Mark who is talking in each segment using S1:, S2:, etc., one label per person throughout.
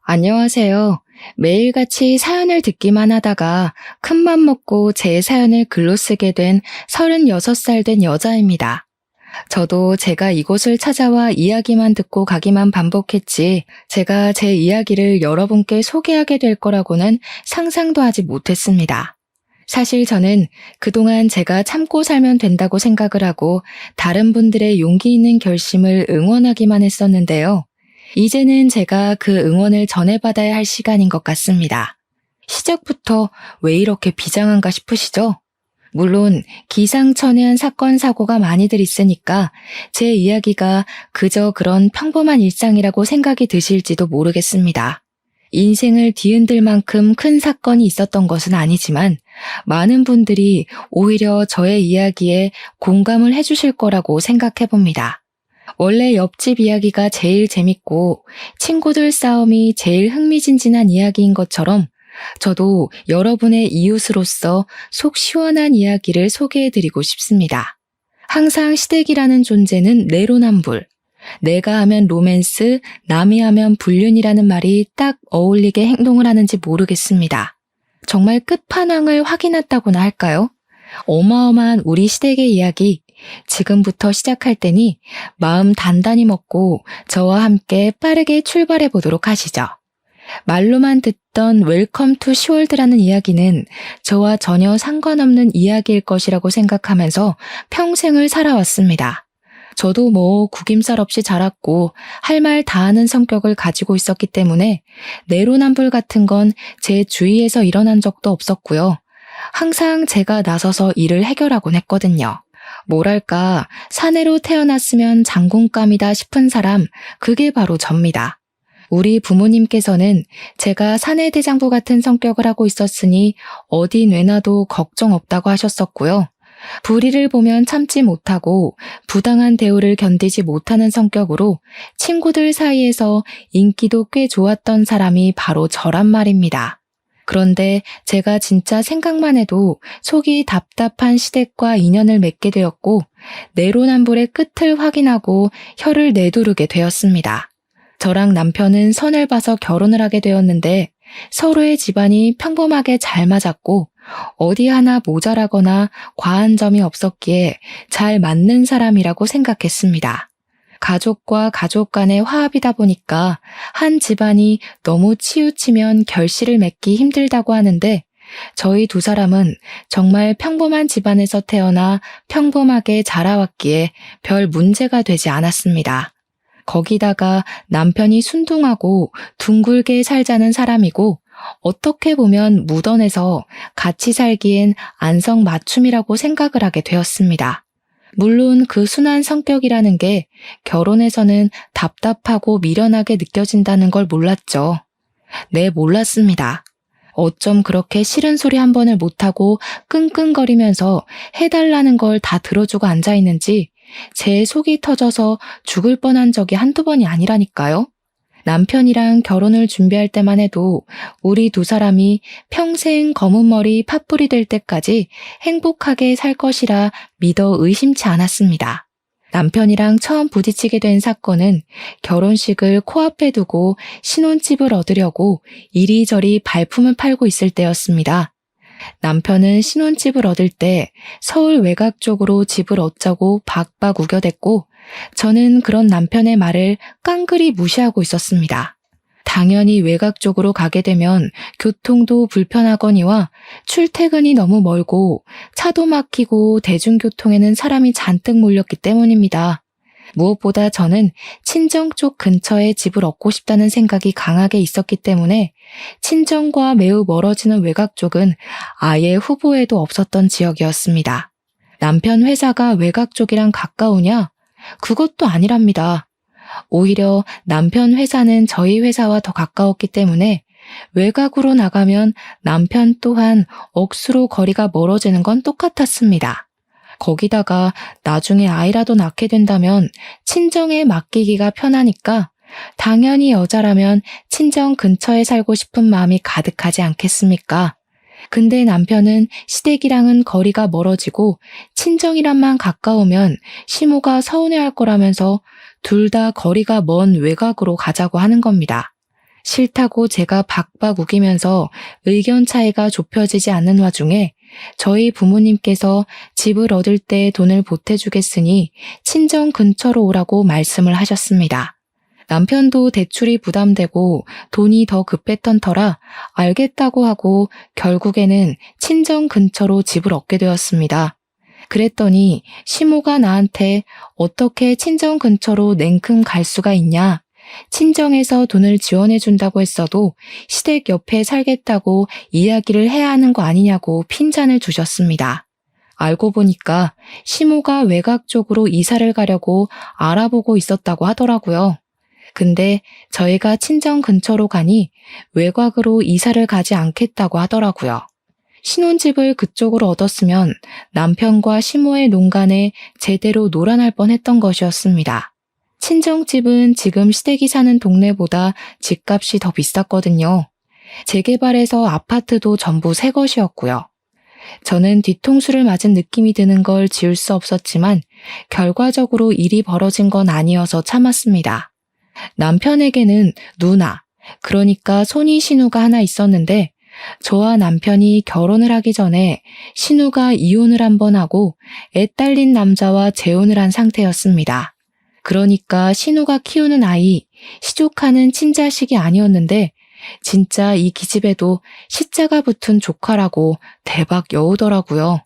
S1: 안녕하세요. 매일같이 사연을 듣기만 하다가 큰맘 먹고 제 사연을 글로 쓰게 된 36살 된 여자입니다. 저도 제가 이곳을 찾아와 이야기만 듣고 가기만 반복했지, 제가 제 이야기를 여러분께 소개하게 될 거라고는 상상도 하지 못했습니다. 사실 저는 그동안 제가 참고 살면 된다고 생각을 하고 다른 분들의 용기 있는 결심을 응원하기만 했었는데요. 이제는 제가 그 응원을 전해받아야 할 시간인 것 같습니다. 시작부터 왜 이렇게 비장한가 싶으시죠? 물론 기상천외한 사건 사고가 많이들 있으니까 제 이야기가 그저 그런 평범한 일상이라고 생각이 드실지도 모르겠습니다. 인생을 뒤흔들 만큼 큰 사건이 있었던 것은 아니지만 많은 분들이 오히려 저의 이야기에 공감을 해주실 거라고 생각해 봅니다. 원래 옆집 이야기가 제일 재밌고 친구들 싸움이 제일 흥미진진한 이야기인 것처럼 저도 여러분의 이웃으로서 속 시원한 이야기를 소개해드리고 싶습니다. 항상 시댁이라는 존재는 내로남불. 내가 하면 로맨스, 남이 하면 불륜이라는 말이 딱 어울리게 행동을 하는지 모르겠습니다. 정말 끝판왕을 확인했다고나 할까요? 어마어마한 우리 시댁의 이야기, 지금부터 시작할 테니 마음 단단히 먹고 저와 함께 빠르게 출발해 보도록 하시죠. 말로만 듣던 웰컴 투 시월드라는 이야기는 저와 전혀 상관없는 이야기일 것이라고 생각하면서 평생을 살아왔습니다. 저도 구김살 없이 자랐고 할 말 다 하는 성격을 가지고 있었기 때문에 내로남불 같은 건 제 주위에서 일어난 적도 없었고요. 항상 제가 나서서 일을 해결하곤 했거든요. 뭐랄까, 사내로 태어났으면 장군감이다 싶은 사람, 그게 바로 접니다. 우리 부모님께서는 제가 사내대장부 같은 성격을 하고 있었으니 어디 내놔도 걱정 없다고 하셨었고요. 불의를 보면 참지 못하고 부당한 대우를 견디지 못하는 성격으로 친구들 사이에서 인기도 꽤 좋았던 사람이 바로 저란 말입니다. 그런데 제가 진짜 생각만 해도 속이 답답한 시댁과 인연을 맺게 되었고 내로남불의 끝을 확인하고 혀를 내두르게 되었습니다. 저랑 남편은 선을 봐서 결혼을 하게 되었는데 서로의 집안이 평범하게 잘 맞았고 어디 하나 모자라거나 과한 점이 없었기에 잘 맞는 사람이라고 생각했습니다. 가족과 가족 간의 화합이다 보니까 한 집안이 너무 치우치면 결실을 맺기 힘들다고 하는데 저희 두 사람은 정말 평범한 집안에서 태어나 평범하게 자라왔기에 별 문제가 되지 않았습니다. 거기다가 남편이 순둥하고 둥글게 살자는 사람이고 어떻게 보면 묻어내서 같이 살기엔 안성맞춤이라고 생각을 하게 되었습니다. 물론 그 순한 성격이라는 게 결혼해서는 답답하고 미련하게 느껴진다는 걸 몰랐죠. 네, 몰랐습니다. 어쩜 그렇게 싫은 소리 한 번을 못하고 끙끙거리면서 해달라는 걸 다 들어주고 앉아있는지 제 속이 터져서 죽을 뻔한 적이 한두 번이 아니라니까요. 남편이랑 결혼을 준비할 때만 해도 우리 두 사람이 평생 검은 머리 팥불이 될 때까지 행복하게 살 것이라 믿어 의심치 않았습니다. 남편이랑 처음 부딪히게 된 사건은 결혼식을 코앞에 두고 신혼집을 얻으려고 이리저리 발품을 팔고 있을 때였습니다. 남편은 신혼집을 얻을 때 서울 외곽 쪽으로 집을 얻자고 박박 우겨댔고 저는 그런 남편의 말을 깡그리 무시하고 있었습니다. 당연히 외곽 쪽으로 가게 되면 교통도 불편하거니와 출퇴근이 너무 멀고 차도 막히고 대중교통에는 사람이 잔뜩 몰렸기 때문입니다. 무엇보다 저는 친정 쪽 근처에 집을 얻고 싶다는 생각이 강하게 있었기 때문에 친정과 매우 멀어지는 외곽 쪽은 아예 후보에도 없었던 지역이었습니다. 남편 회사가 외곽 쪽이랑 가까우냐? 그것도 아니랍니다. 오히려 남편 회사는 저희 회사와 더 가까웠기 때문에 외곽으로 나가면 남편 또한 억수로 거리가 멀어지는 건 똑같았습니다. 거기다가 나중에 아이라도 낳게 된다면 친정에 맡기기가 편하니까 당연히 여자라면 친정 근처에 살고 싶은 마음이 가득하지 않겠습니까? 근데 남편은 시댁이랑은 거리가 멀어지고 친정이랑만 가까우면 시모가 서운해할 거라면서 둘 다 거리가 먼 외곽으로 가자고 하는 겁니다. 싫다고 제가 박박 우기면서 의견 차이가 좁혀지지 않는 와중에 저희 부모님께서 집을 얻을 때 돈을 보태주겠으니 친정 근처로 오라고 말씀을 하셨습니다. 남편도 대출이 부담되고 돈이 더 급했던 터라 알겠다고 하고 결국에는 친정 근처로 집을 얻게 되었습니다. 그랬더니 시모가 나한테 어떻게 친정 근처로 냉큼 갈 수가 있냐? 친정에서 돈을 지원해준다고 했어도 시댁 옆에 살겠다고 이야기를 해야 하는 거 아니냐고 핀잔을 주셨습니다. 알고 보니까 시모가 외곽 쪽으로 이사를 가려고 알아보고 있었다고 하더라고요. 근데 저희가 친정 근처로 가니 외곽으로 이사를 가지 않겠다고 하더라고요. 신혼집을 그쪽으로 얻었으면 남편과 시모의 농간에 제대로 놀아날 뻔했던 것이었습니다. 친정집은 지금 시댁이 사는 동네보다 집값이 더 비쌌거든요. 재개발해서 아파트도 전부 새 것이었고요. 저는 뒤통수를 맞은 느낌이 드는 걸 지울 수 없었지만 결과적으로 일이 벌어진 건 아니어서 참았습니다. 남편에게는 누나, 그러니까 손이 신우가 하나 있었는데 저와 남편이 결혼을 하기 전에 신우가 이혼을 한 번 하고 애 딸린 남자와 재혼을 한 상태였습니다. 그러니까 신우가 키우는 아이, 시조카는 친자식이 아니었는데 진짜 이 기집애도 시자가 붙은 조카라고 대박 여우더라고요.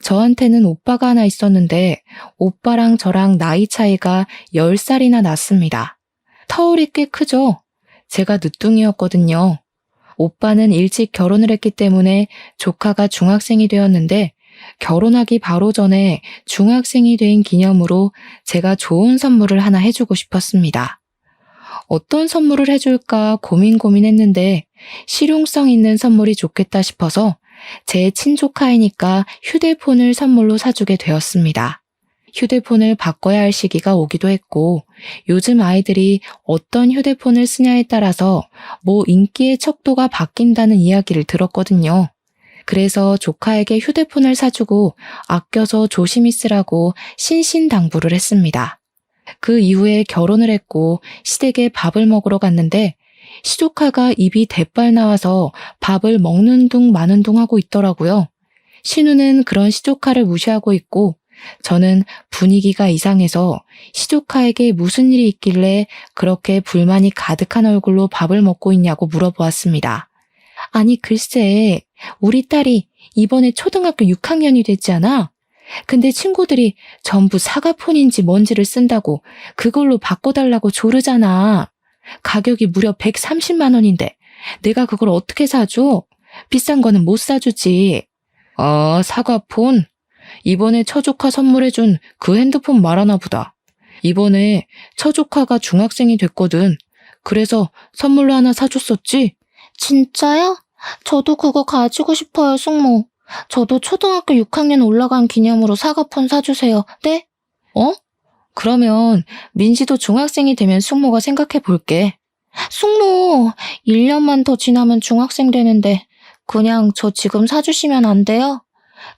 S1: 저한테는 오빠가 하나 있었는데 오빠랑 저랑 나이 차이가 10살이나 났습니다. 터울이 꽤 크죠? 제가 늦둥이였거든요. 오빠는 일찍 결혼을 했기 때문에 조카가 중학생이 되었는데 결혼하기 바로 전에 중학생이 된 기념으로 제가 좋은 선물을 하나 해주고 싶었습니다. 어떤 선물을 해줄까 고민했는데 실용성 있는 선물이 좋겠다 싶어서 제 친조카이니까 휴대폰을 선물로 사주게 되었습니다. 휴대폰을 바꿔야 할 시기가 오기도 했고 요즘 아이들이 어떤 휴대폰을 쓰냐에 따라서 인기의 척도가 바뀐다는 이야기를 들었거든요. 그래서 조카에게 휴대폰을 사주고 아껴서 조심히 쓰라고 신신당부를 했습니다. 그 이후에 결혼을 했고 시댁에 밥을 먹으러 갔는데 시조카가 입이 대빨 나와서 밥을 먹는 둥 마는 둥 하고 있더라고요. 신우는 그런 시조카를 무시하고 있고 저는 분위기가 이상해서 시조카에게 무슨 일이 있길래 그렇게 불만이 가득한 얼굴로 밥을 먹고 있냐고 물어보았습니다. 아니 글쎄, 우리 딸이 이번에 초등학교 6학년이 됐잖아. 근데 친구들이 전부 사과폰인지 뭔지를 쓴다고 그걸로 바꿔달라고 조르잖아. 가격이 무려 130만 원인데 내가 그걸 어떻게 사줘? 비싼 거는 못 사주지. 아, 사과폰? 이번에 처조카 선물해준 그 핸드폰 말하나 보다. 이번에 처조카가 중학생이 됐거든. 그래서 선물로 하나 사줬었지?
S2: 진짜요? 저도 그거 가지고 싶어요, 숙모. 저도 초등학교 6학년 올라간 기념으로 사과폰 사주세요. 네?
S1: 그러면 민지도 중학생이 되면 숙모가 생각해 볼게.
S2: 숙모, 1년만 더 지나면 중학생 되는데 그냥 저 지금 사주시면 안 돼요?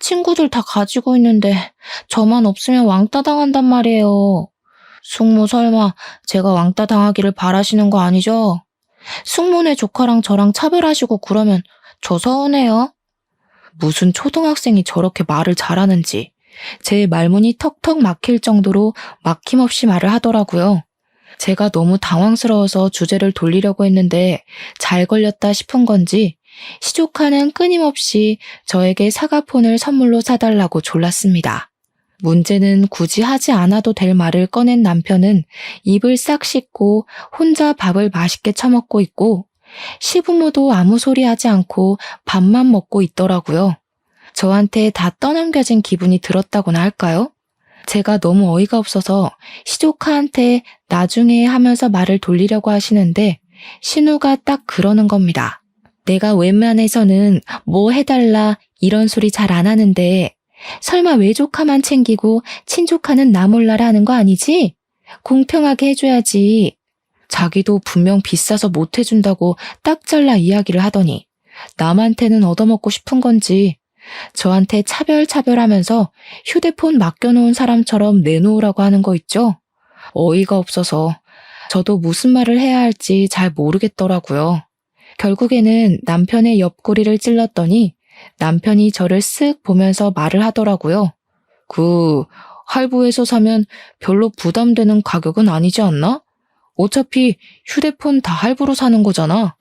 S2: 친구들 다 가지고 있는데 저만 없으면 왕따 당한단 말이에요. 숙모 설마 제가 왕따 당하기를 바라시는 거 아니죠? 숙모네 조카랑 저랑 차별하시고 그러면 저 서운해요.
S1: 무슨 초등학생이 저렇게 말을 잘하는지 제 말문이 턱턱 막힐 정도로 막힘없이 말을 하더라고요. 제가 너무 당황스러워서 주제를 돌리려고 했는데 잘 걸렸다 싶은 건지 시조카는 끊임없이 저에게 사과폰을 선물로 사달라고 졸랐습니다. 문제는 굳이 하지 않아도 될 말을 꺼낸 남편은 입을 싹 씻고 혼자 밥을 맛있게 처먹고 있고 시부모도 아무 소리 하지 않고 밥만 먹고 있더라고요. 저한테 다 떠넘겨진 기분이 들었다고나 할까요? 제가 너무 어이가 없어서 시조카한테 나중에 하면서 말을 돌리려고 하시는데 신우가 딱 그러는 겁니다. 내가 웬만해서는 뭐 해달라 이런 소리 잘 안 하는데 설마 외조카만 챙기고 친조카는 나 몰라라 하는 거 아니지? 공평하게 해줘야지. 자기도 분명 비싸서 못 해준다고 딱 잘라 이야기를 하더니 남한테는 얻어먹고 싶은 건지 저한테 차별하면서 휴대폰 맡겨놓은 사람처럼 내놓으라고 하는 거 있죠? 어이가 없어서 저도 무슨 말을 해야 할지 잘 모르겠더라고요. 결국에는 남편의 옆구리를 찔렀더니 남편이 저를 쓱 보면서 말을 하더라고요. 할부에서 사면 별로 부담되는 가격은 아니지 않나? 어차피 휴대폰 다 할부로 사는 거잖아.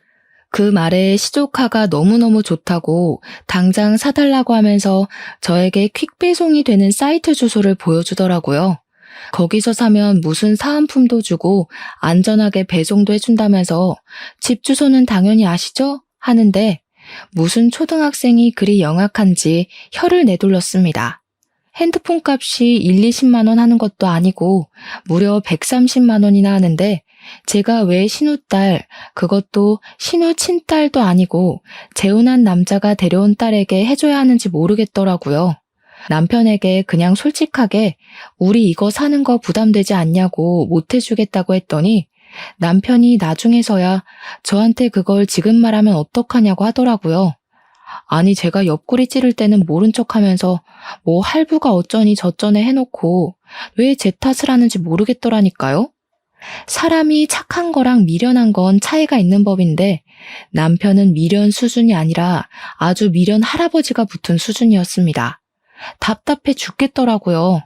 S1: 그 말에 시조카가 너무너무 좋다고 당장 사달라고 하면서 저에게 퀵 배송이 되는 사이트 주소를 보여주더라고요. 거기서 사면 무슨 사은품도 주고 안전하게 배송도 해준다면서 집 주소는 당연히 아시죠? 하는데 무슨 초등학생이 그리 영악한지 혀를 내둘렀습니다. 핸드폰 값이 1, 20만 원 하는 것도 아니고 무려 130만 원이나 하는데 제가 왜 신우딸, 그것도 신우친딸도 아니고 재혼한 남자가 데려온 딸에게 해줘야 하는지 모르겠더라고요. 남편에게 그냥 솔직하게 우리 이거 사는 거 부담되지 않냐고 못 해주겠다고 했더니 남편이 나중에서야 저한테 그걸 지금 말하면 어떡하냐고 하더라고요. 아니 제가 옆구리 찌를 때는 모른 척하면서 뭐 할부가 어쩌니 저쩌네 해놓고 왜 제 탓을 하는지 모르겠더라니까요. 사람이 착한 거랑 미련한 건 차이가 있는 법인데 남편은 미련 수준이 아니라 아주 미련 할아버지가 붙은 수준이었습니다. 답답해 죽겠더라고요.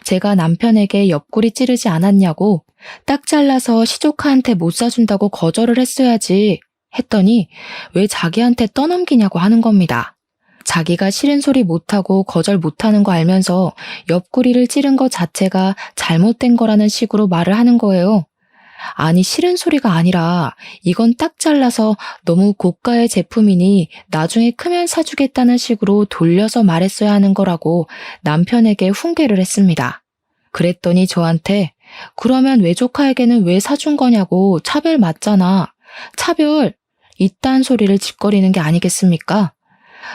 S1: 제가 남편에게 옆구리 찌르지 않았냐고 딱 잘라서 시조카한테 못 사준다고 거절을 했어야지 했더니 왜 자기한테 떠넘기냐고 하는 겁니다. 자기가 싫은 소리 못하고 거절 못하는 거 알면서 옆구리를 찌른 것 자체가 잘못된 거라는 식으로 말을 하는 거예요. 아니 싫은 소리가 아니라 이건 딱 잘라서 너무 고가의 제품이니 나중에 크면 사주겠다는 식으로 돌려서 말했어야 하는 거라고 남편에게 훈계를 했습니다. 그랬더니 저한테 그러면 외조카에게는 왜 사준 거냐고 차별 맞잖아. 차별 이딴 소리를 짓거리는 게 아니겠습니까?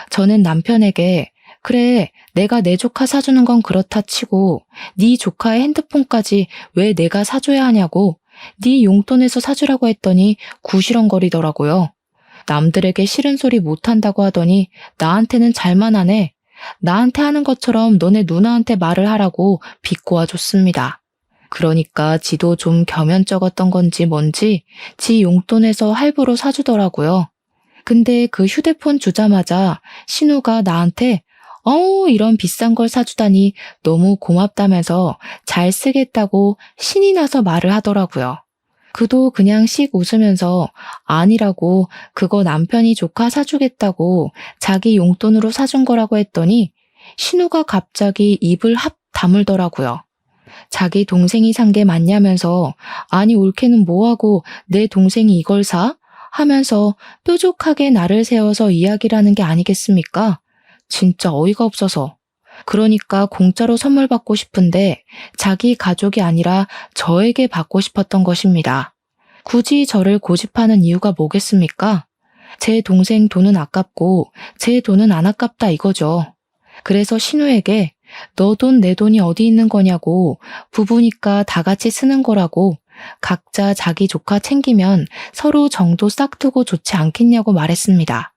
S1: 저는 남편에게 그래 내가 내 조카 사주는 건 그렇다 치고 네 조카의 핸드폰까지 왜 내가 사줘야 하냐고 네 용돈에서 사주라고 했더니 구시렁거리더라고요. 남들에게 싫은 소리 못한다고 하더니 나한테는 잘만 하네. 나한테 하는 것처럼 너네 누나한테 말을 하라고 비꼬아줬습니다. 그러니까 지도 좀 겸연쩍었던 건지 뭔지 지 용돈에서 할부로 사주더라고요. 근데 그 휴대폰 주자마자 신우가 나한테 이런 비싼 걸 사주다니 너무 고맙다면서 잘 쓰겠다고 신이 나서 말을 하더라고요. 그도 그냥 씩 웃으면서 아니라고 그거 남편이 조카 사주겠다고 자기 용돈으로 사준 거라고 했더니 신우가 갑자기 입을 합 다물더라고요. 자기 동생이 산 게 맞냐면서 아니 올케는 뭐하고 내 동생이 이걸 사? 하면서 뾰족하게 나를 세워서 이야기를 하는 게 아니겠습니까? 진짜 어이가 없어서. 그러니까 공짜로 선물 받고 싶은데 자기 가족이 아니라 저에게 받고 싶었던 것입니다. 굳이 저를 고집하는 이유가 뭐겠습니까? 제 동생 돈은 아깝고 제 돈은 안 아깝다 이거죠. 그래서 신우에게 너 돈 내 돈이 어디 있는 거냐고 부부니까 다 같이 쓰는 거라고 각자 자기 조카 챙기면 서로 정도 싹 트고 좋지 않겠냐고 말했습니다.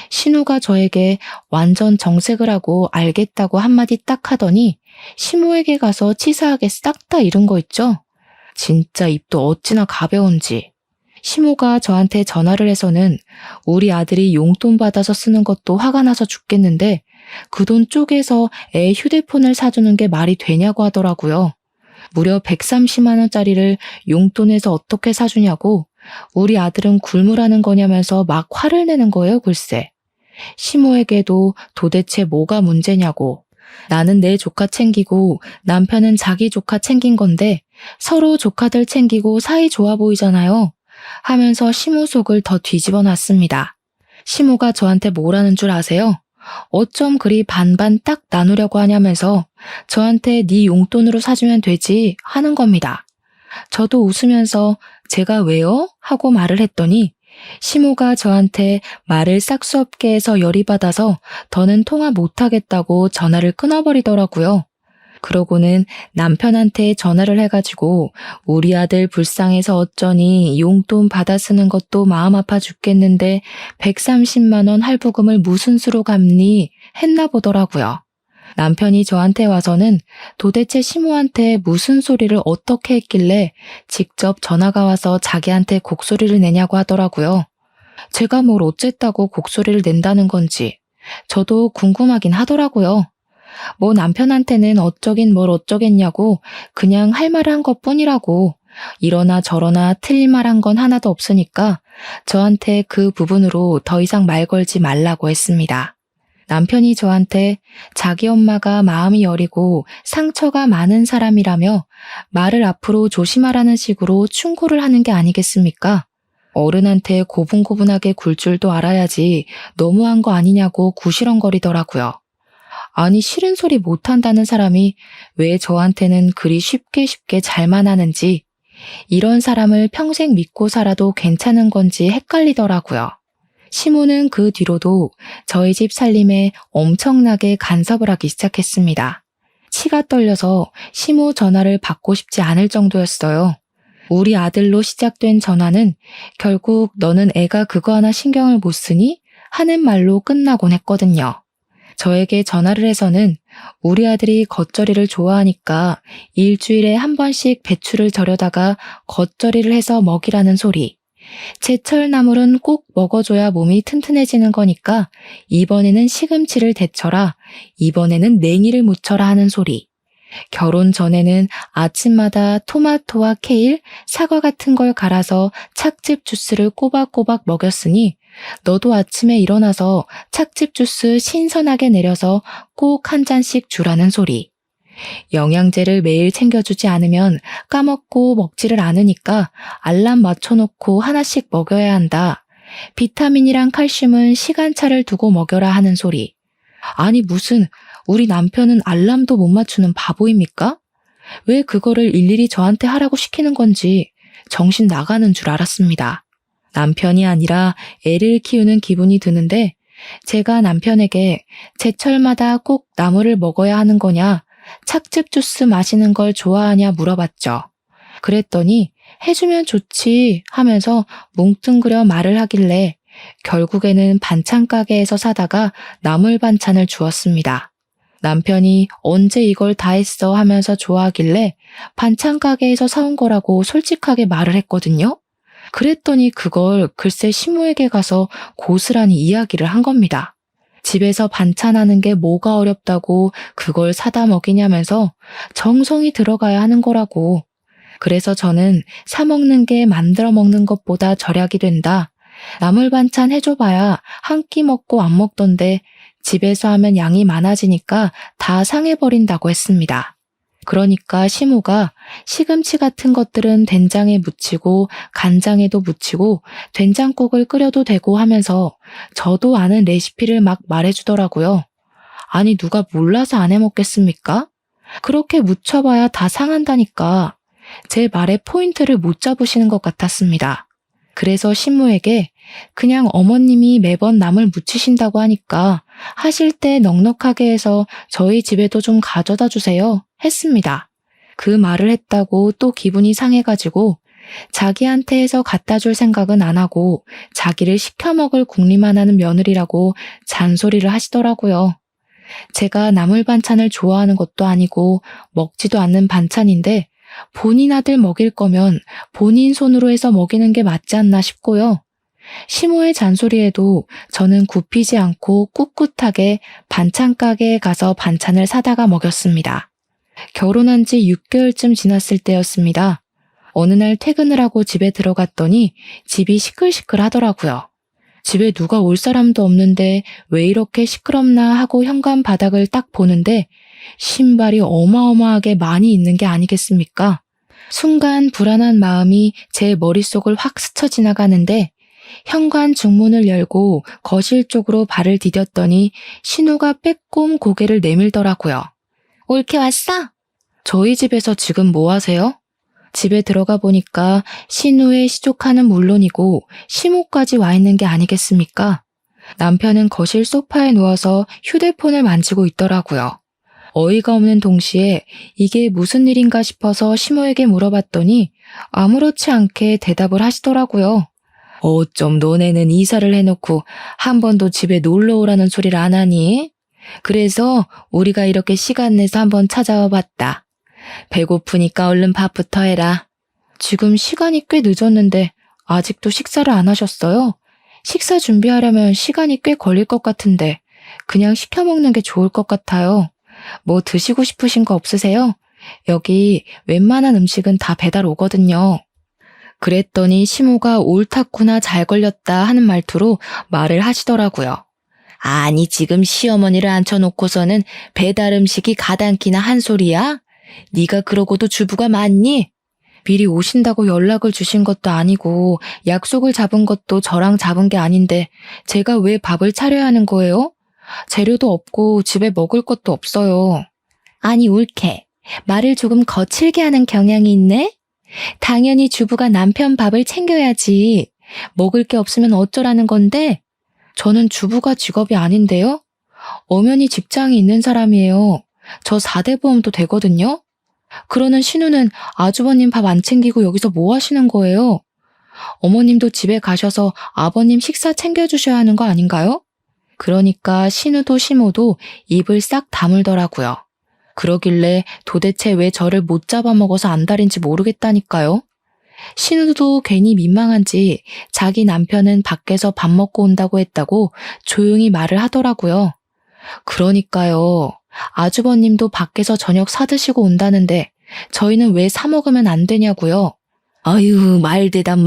S1: 신우가 저에게 완전 정색을 하고 알겠다고 한마디 딱 하더니 시모에게 가서 치사하게 싹 다 잃은 거 있죠? 진짜 입도 어찌나 가벼운지. 시모가 저한테 전화를 해서는 우리 아들이 용돈 받아서 쓰는 것도 화가 나서 죽겠는데 그 돈 쪼개서 애 휴대폰을 사주는 게 말이 되냐고 하더라고요. 무려 130만 원짜리를 용돈에서 어떻게 사주냐고 우리 아들은 굶으라는 거냐면서 막 화를 내는 거예요, 글쎄. 시모에게도 도대체 뭐가 문제냐고. 나는 내 조카 챙기고 남편은 자기 조카 챙긴 건데 서로 조카들 챙기고 사이 좋아 보이잖아요. 하면서 시모 속을 더 뒤집어 놨습니다. 시모가 저한테 뭐라는 줄 아세요? 어쩜 그리 반반 딱 나누려고 하냐면서 저한테 네 용돈으로 사주면 되지 하는 겁니다. 저도 웃으면서 제가 왜요? 하고 말을 했더니 시모가 저한테 말을 싹 수 없게 해서 열이 받아서 더는 통화 못하겠다고 전화를 끊어버리더라고요. 그러고는 남편한테 전화를 해가지고 우리 아들 불쌍해서 어쩌니 용돈 받아 쓰는 것도 마음 아파 죽겠는데 130만 원 할부금을 무슨 수로 갚니? 했나 보더라고요. 남편이 저한테 와서는 도대체 시모한테 무슨 소리를 어떻게 했길래 직접 전화가 와서 자기한테 곡소리를 내냐고 하더라고요. 제가 뭘 어쨌다고 곡소리를 낸다는 건지 저도 궁금하긴 하더라고요. 뭐 남편한테는 어쩌긴 뭘 어쩌겠냐고 그냥 할 말을 한 것뿐이라고, 이러나 저러나 틀린 말 한 건 하나도 없으니까 저한테 그 부분으로 더 이상 말 걸지 말라고 했습니다. 남편이 저한테 자기 엄마가 마음이 여리고 상처가 많은 사람이라며 말을 앞으로 조심하라는 식으로 충고를 하는 게 아니겠습니까? 어른한테 고분고분하게 굴 줄도 알아야지 너무한 거 아니냐고 구시렁거리더라고요. 아니, 싫은 소리 못한다는 사람이 왜 저한테는 그리 쉽게 잘만 하는지, 이런 사람을 평생 믿고 살아도 괜찮은 건지 헷갈리더라고요. 시모는 그 뒤로도 저희 집 살림에 엄청나게 간섭을 하기 시작했습니다. 치가 떨려서 시모 전화를 받고 싶지 않을 정도였어요. 우리 아들로 시작된 전화는 결국 너는 애가 그거 하나 신경을 못 쓰니? 하는 말로 끝나곤 했거든요. 저에게 전화를 해서는 우리 아들이 겉절이를 좋아하니까 일주일에 한 번씩 배추를 절여다가 겉절이를 해서 먹이라는 소리. 제철 나물은 꼭 먹어줘야 몸이 튼튼해지는 거니까 이번에는 시금치를 데쳐라, 이번에는 냉이를 무쳐라 하는 소리. 결혼 전에는 아침마다 토마토와 케일, 사과 같은 걸 갈아서 착즙 주스를 꼬박꼬박 먹였으니 너도 아침에 일어나서 착즙 주스 신선하게 내려서 꼭 한 잔씩 주라는 소리. 영양제를 매일 챙겨주지 않으면 까먹고 먹지를 않으니까 알람 맞춰놓고 하나씩 먹여야 한다. 비타민이랑 칼슘은 시간차를 두고 먹여라 하는 소리. 아니, 무슨 우리 남편은 알람도 못 맞추는 바보입니까? 왜 그거를 일일이 저한테 하라고 시키는 건지 정신 나가는 줄 알았습니다. 남편이 아니라 애를 키우는 기분이 드는데 제가 남편에게 제철마다 꼭 나물을 먹어야 하는 거냐, 착즙 주스 마시는 걸 좋아하냐 물어봤죠. 그랬더니 해주면 좋지 하면서 뭉뚱그려 말을 하길래 결국에는 반찬 가게에서 사다가 나물 반찬을 주었습니다. 남편이 언제 이걸 다 했어 하면서 좋아하길래 반찬 가게에서 사온 거라고 솔직하게 말을 했거든요. 그랬더니 그걸 글쎄 시모에게 가서 고스란히 이야기를 한 겁니다. 집에서 반찬하는 게 뭐가 어렵다고 그걸 사다 먹이냐면서 정성이 들어가야 하는 거라고. 그래서 저는 사 먹는 게 만들어 먹는 것보다 절약이 된다. 나물 반찬 해줘봐야 한 끼 먹고 안 먹던데 집에서 하면 양이 많아지니까 다 상해버린다고 했습니다. 그러니까 시모가 시금치 같은 것들은 된장에 무치고 간장에도 무치고 된장국을 끓여도 되고 하면서 저도 아는 레시피를 막 말해주더라고요. 아니, 누가 몰라서 안 해먹겠습니까? 그렇게 무쳐봐야 다 상한다니까. 제 말에 포인트를 못 잡으시는 것 같았습니다. 그래서 신모에게 그냥 어머님이 매번 나물 무치신다고 하니까 하실 때 넉넉하게 해서 저희 집에도 좀 가져다 주세요 했습니다. 그 말을 했다고 또 기분이 상해가지고 자기한테 해서 갖다 줄 생각은 안 하고 자기를 시켜 먹을 궁리만 하는 며느리라고 잔소리를 하시더라고요. 제가 나물 반찬을 좋아하는 것도 아니고 먹지도 않는 반찬인데 본인 아들 먹일 거면 본인 손으로 해서 먹이는 게 맞지 않나 싶고요. 시모의 잔소리에도 저는 굽히지 않고 꿋꿋하게 반찬 가게에 가서 반찬을 사다가 먹였습니다. 결혼한 지 6개월쯤 지났을 때였습니다. 어느 날 퇴근을 하고 집에 들어갔더니 집이 시끌시끌 하더라고요. 집에 누가 올 사람도 없는데 왜 이렇게 시끄럽나 하고 현관 바닥을 딱 보는데 신발이 어마어마하게 많이 있는 게 아니겠습니까? 순간 불안한 마음이 제 머릿속을 확 스쳐 지나가는데 현관 중문을 열고 거실 쪽으로 발을 디뎠더니 신우가 빼꼼 고개를 내밀더라고요. 올케 왔어? 저희 집에서 지금 뭐 하세요? 집에 들어가 보니까 신우의 시조카는 물론이고 시모까지 와 있는 게 아니겠습니까? 남편은 거실 소파에 누워서 휴대폰을 만지고 있더라고요. 어이가 없는 동시에 이게 무슨 일인가 싶어서 시모에게 물어봤더니 아무렇지 않게 대답을 하시더라고요. 어쩜 너네는 이사를 해놓고 한 번도 집에 놀러 오라는 소리를 안 하니? 그래서 우리가 이렇게 시간 내서 한번 찾아와 봤다. 배고프니까 얼른 밥부터 해라.
S2: 지금 시간이 꽤 늦었는데 아직도 식사를 안 하셨어요? 식사 준비하려면 시간이 꽤 걸릴 것 같은데 그냥 시켜 먹는 게 좋을 것 같아요. 뭐 드시고 싶으신 거 없으세요? 여기 웬만한 음식은 다 배달 오거든요.
S1: 그랬더니 시모가 옳다구나 잘 걸렸다 하는 말투로 말을 하시더라고요. 아니 지금 시어머니를 앉혀놓고서는 배달 음식이 가당키나 한 소리야? 네가 그러고도 주부가 많니?
S2: 미리 오신다고 연락을 주신 것도 아니고 약속을 잡은 것도 저랑 잡은 게 아닌데 제가 왜 밥을 차려야 하는 거예요? 재료도 없고 집에 먹을 것도 없어요.
S1: 아니 옳게 말을 조금 거칠게 하는 경향이 있네? 당연히 주부가 남편 밥을 챙겨야지. 먹을 게 없으면 어쩌라는 건데?
S2: 저는 주부가 직업이 아닌데요? 엄연히 직장이 있는 사람이에요. 저 4대 보험도 되거든요? 그러는 신우는 아주버님 밥 안 챙기고 여기서 뭐 하시는 거예요? 어머님도 집에 가셔서 아버님 식사 챙겨주셔야 하는 거 아닌가요? 그러니까 신우도 시모도 입을 싹 다물더라고요. 그러길래 도대체 왜 저를 못 잡아먹어서 안달인지 모르겠다니까요. 신우도 괜히 민망한지 자기 남편은 밖에서 밥 먹고 온다고 했다고 조용히 말을 하더라고요. 그러니까요. 아주버님도 밖에서 저녁 사드시고 온다는데 저희는 왜 사 먹으면 안 되냐고요.
S1: 아유 말대답.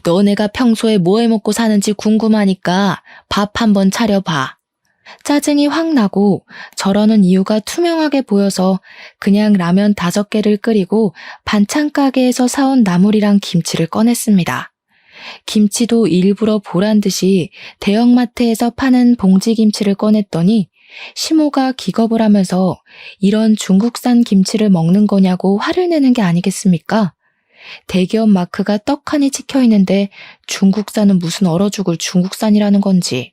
S1: 너네가 평소에 뭐 해먹고 사는지 궁금하니까 밥 한번 차려봐.
S2: 짜증이 확 나고 저러는 이유가 투명하게 보여서 그냥 라면 5개를 끓이고 반찬 가게에서 사온 나물이랑 김치를 꺼냈습니다. 김치도 일부러 보란 듯이 대형마트에서 파는 봉지김치를 꺼냈더니 시모가 기겁을 하면서 이런 중국산 김치를 먹는 거냐고 화를 내는 게 아니겠습니까? 대기업 마크가 떡하니 찍혀 있는데 중국산은 무슨 얼어 죽을 중국산이라는 건지.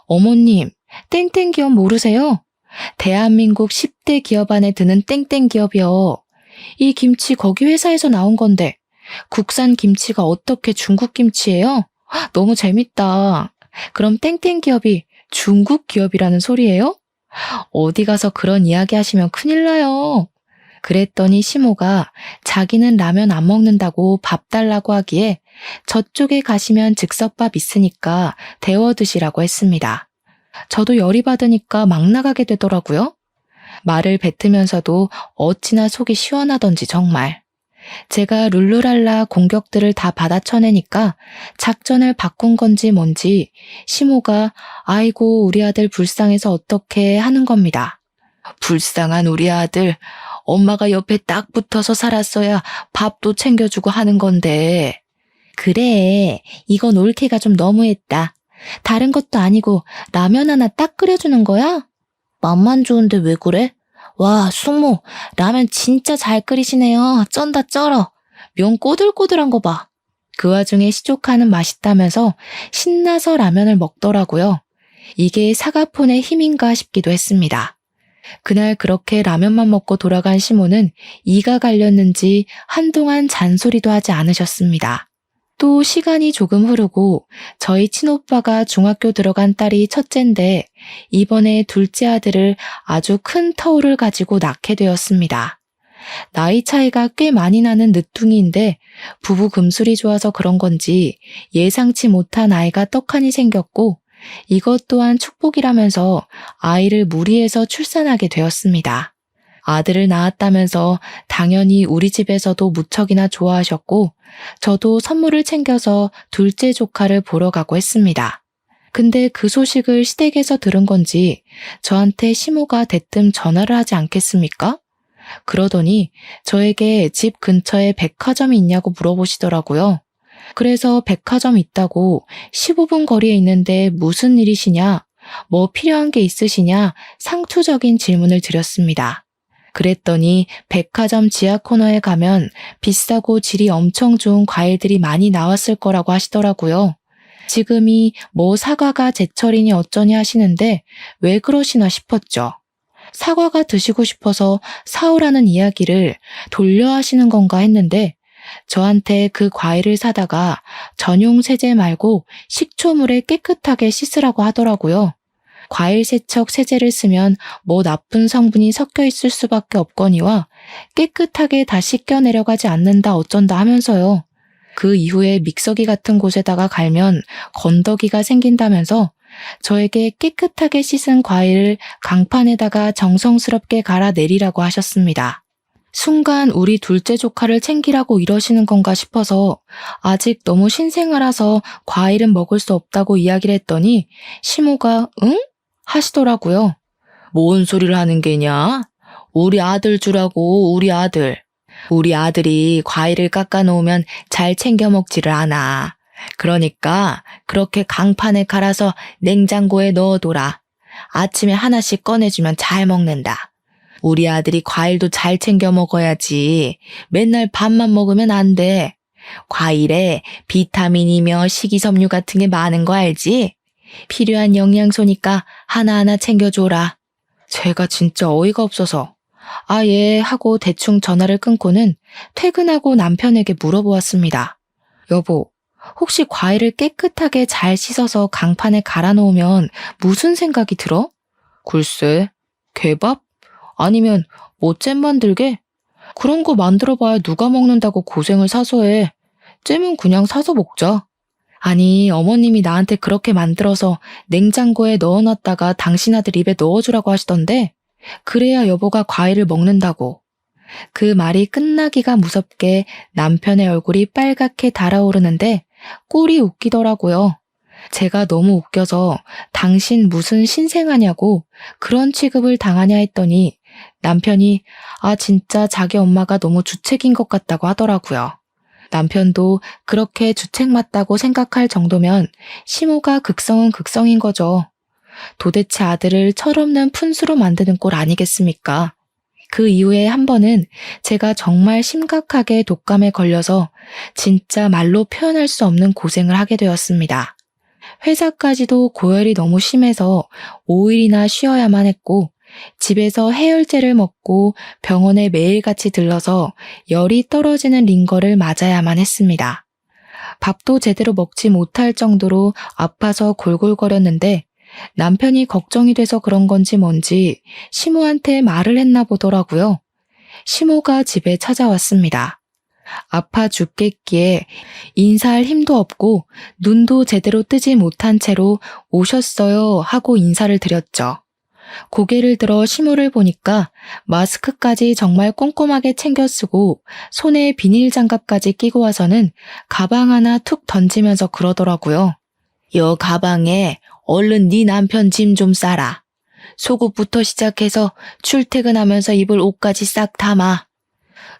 S2: 어머님, 땡땡 기업 모르세요? 대한민국 10대 기업 안에 드는 땡땡 기업이요. 이 김치 거기 회사에서 나온 건데 국산 김치가 어떻게 중국 김치예요? 너무 재밌다. 그럼 땡땡 기업이 중국 기업이라는 소리예요? 어디 가서 그런 이야기 하시면 큰일 나요. 그랬더니 시모가 자기는 라면 안 먹는다고 밥 달라고 하기에 저쪽에 가시면 즉석밥 있으니까 데워 드시라고 했습니다. 저도 열이 받으니까 막 나가게 되더라고요. 말을 뱉으면서도 어찌나 속이 시원하던지 정말. 제가 룰루랄라 공격들을 다 받아쳐내니까 작전을 바꾼 건지 뭔지 시모가 아이고 우리 아들 불쌍해서 어떡해 하는 겁니다. 불쌍한 우리 아들, 엄마가 옆에 딱 붙어서 살았어야 밥도 챙겨주고 하는 건데. 그래, 이건 올케가 좀 너무했다. 다른 것도 아니고 라면 하나 딱 끓여주는 거야? 맛만 좋은데 왜 그래? 와, 숙모, 라면 진짜 잘 끓이시네요. 쩐다 쩔어. 면 꼬들꼬들한 거 봐. 그 와중에 시조카는 맛있다면서 신나서 라면을 먹더라고요. 이게 사과폰의 힘인가 싶기도 했습니다. 그날 그렇게 라면만 먹고 돌아간 시모는 이가 갈렸는지 한동안 잔소리도 하지 않으셨습니다. 또 시간이 조금 흐르고 저희 친오빠가 중학교 들어간 딸이 첫째인데 이번에 둘째 아들을 아주 큰 터울을 가지고 낳게 되었습니다. 나이 차이가 꽤 많이 나는 늦둥이인데 부부 금술이 좋아서 그런 건지 예상치 못한 아이가 떡하니 생겼고 이것 또한 축복이라면서 아이를 무리해서 출산하게 되었습니다. 아들을 낳았다면서 당연히 우리 집에서도 무척이나 좋아하셨고 저도 선물을 챙겨서 둘째 조카를 보러 가고 했습니다. 근데 그 소식을 시댁에서 들은 건지 저한테 시모가 대뜸 전화를 하지 않겠습니까? 그러더니 저에게 집 근처에 백화점이 있냐고 물어보시더라고요. 그래서 백화점 있다고 15분 거리에 있는데 무슨 일이시냐, 뭐 필요한 게 있으시냐 상투적인 질문을 드렸습니다. 그랬더니 백화점 지하 코너에 가면 비싸고 질이 엄청 좋은 과일들이 많이 나왔을 거라고 하시더라고요. 지금이 뭐 사과가 제철이니 어쩌니 하시는데 왜 그러시나 싶었죠. 사과가 드시고 싶어서 사오라는 이야기를 돌려 하시는 건가 했는데 저한테 그 과일을 사다가 전용 세제 말고 식초물에 깨끗하게 씻으라고 하더라고요.
S1: 과일 세척 세제를 쓰면 뭐 나쁜 성분이 섞여 있을 수밖에 없거니와 깨끗하게 다 씻겨 내려가지 않는다 어쩐다 하면서요. 그 이후에 믹서기 같은 곳에다가 갈면 건더기가 생긴다면서 저에게 깨끗하게 씻은 과일을 강판에다가 정성스럽게 갈아 내리라고 하셨습니다. 순간 우리 둘째 조카를 챙기라고 이러시는 건가 싶어서 아직 너무 신생아라서 과일은 먹을 수 없다고 이야기를 했더니 시모가 응? 하시더라고요. 뭔 소리를 하는 게냐? 우리 아들 주라고, 우리 아들. 우리 아들이 과일을 깎아 놓으면 잘 챙겨 먹지를 않아. 그러니까 그렇게 강판에 갈아서 냉장고에 넣어둬라. 아침에 하나씩 꺼내주면 잘 먹는다. 우리 아들이 과일도 잘 챙겨 먹어야지. 맨날 밥만 먹으면 안 돼. 과일에 비타민이며 식이섬유 같은 게 많은 거 알지? 필요한 영양소니까 하나하나 챙겨줘라. 제가 진짜 어이가 없어서 예 하고 대충 전화를 끊고는 퇴근하고 남편에게 물어보았습니다. 여보, 혹시 과일을 깨끗하게 잘 씻어서 강판에 갈아 놓으면 무슨 생각이 들어? 글쎄, 개밥? 아니면 뭐 잼 만들게? 그런 거 만들어봐야 누가 먹는다고 고생을 사서 해. 잼은 그냥 사서 먹자. 아니, 어머님이 나한테 그렇게 만들어서 냉장고에 넣어놨다가 당신 아들 입에 넣어주라고 하시던데 그래야 여보가 과일을 먹는다고. 그 말이 끝나기가 무섭게 남편의 얼굴이 빨갛게 달아오르는데 꼴이 웃기더라고요. 제가 너무 웃겨서 당신 무슨 신생아냐고 그런 취급을 당하냐 했더니 남편이 진짜 자기 엄마가 너무 주책인 것 같다고 하더라고요. 남편도 그렇게 주책 맞다고 생각할 정도면 시모가 극성은 극성인 거죠. 도대체 아들을 철없는 푼수로 만드는 꼴 아니겠습니까? 그 이후에 한 번은 제가 정말 심각하게 독감에 걸려서 진짜 말로 표현할 수 없는 고생을 하게 되었습니다. 회사까지도 고열이 너무 심해서 5일이나 쉬어야만 했고 집에서 해열제를 먹고 병원에 매일같이 들러서 열이 떨어지는 링거를 맞아야만 했습니다. 밥도 제대로 먹지 못할 정도로 아파서 골골거렸는데 남편이 걱정이 돼서 그런 건지 뭔지 시모한테 말을 했나 보더라고요. 시모가 집에 찾아왔습니다. 아파 죽겠기에 인사할 힘도 없고 눈도 제대로 뜨지 못한 채로 오셨어요 하고 인사를 드렸죠. 고개를 들어 시모를 보니까 마스크까지 정말 꼼꼼하게 챙겨 쓰고 손에 비닐 장갑까지 끼고 와서는 가방 하나 툭 던지면서 그러더라고요. 여 가방에 얼른 네 남편 짐 좀 싸라. 속옷부터 시작해서 출퇴근하면서 입을 옷까지 싹 담아.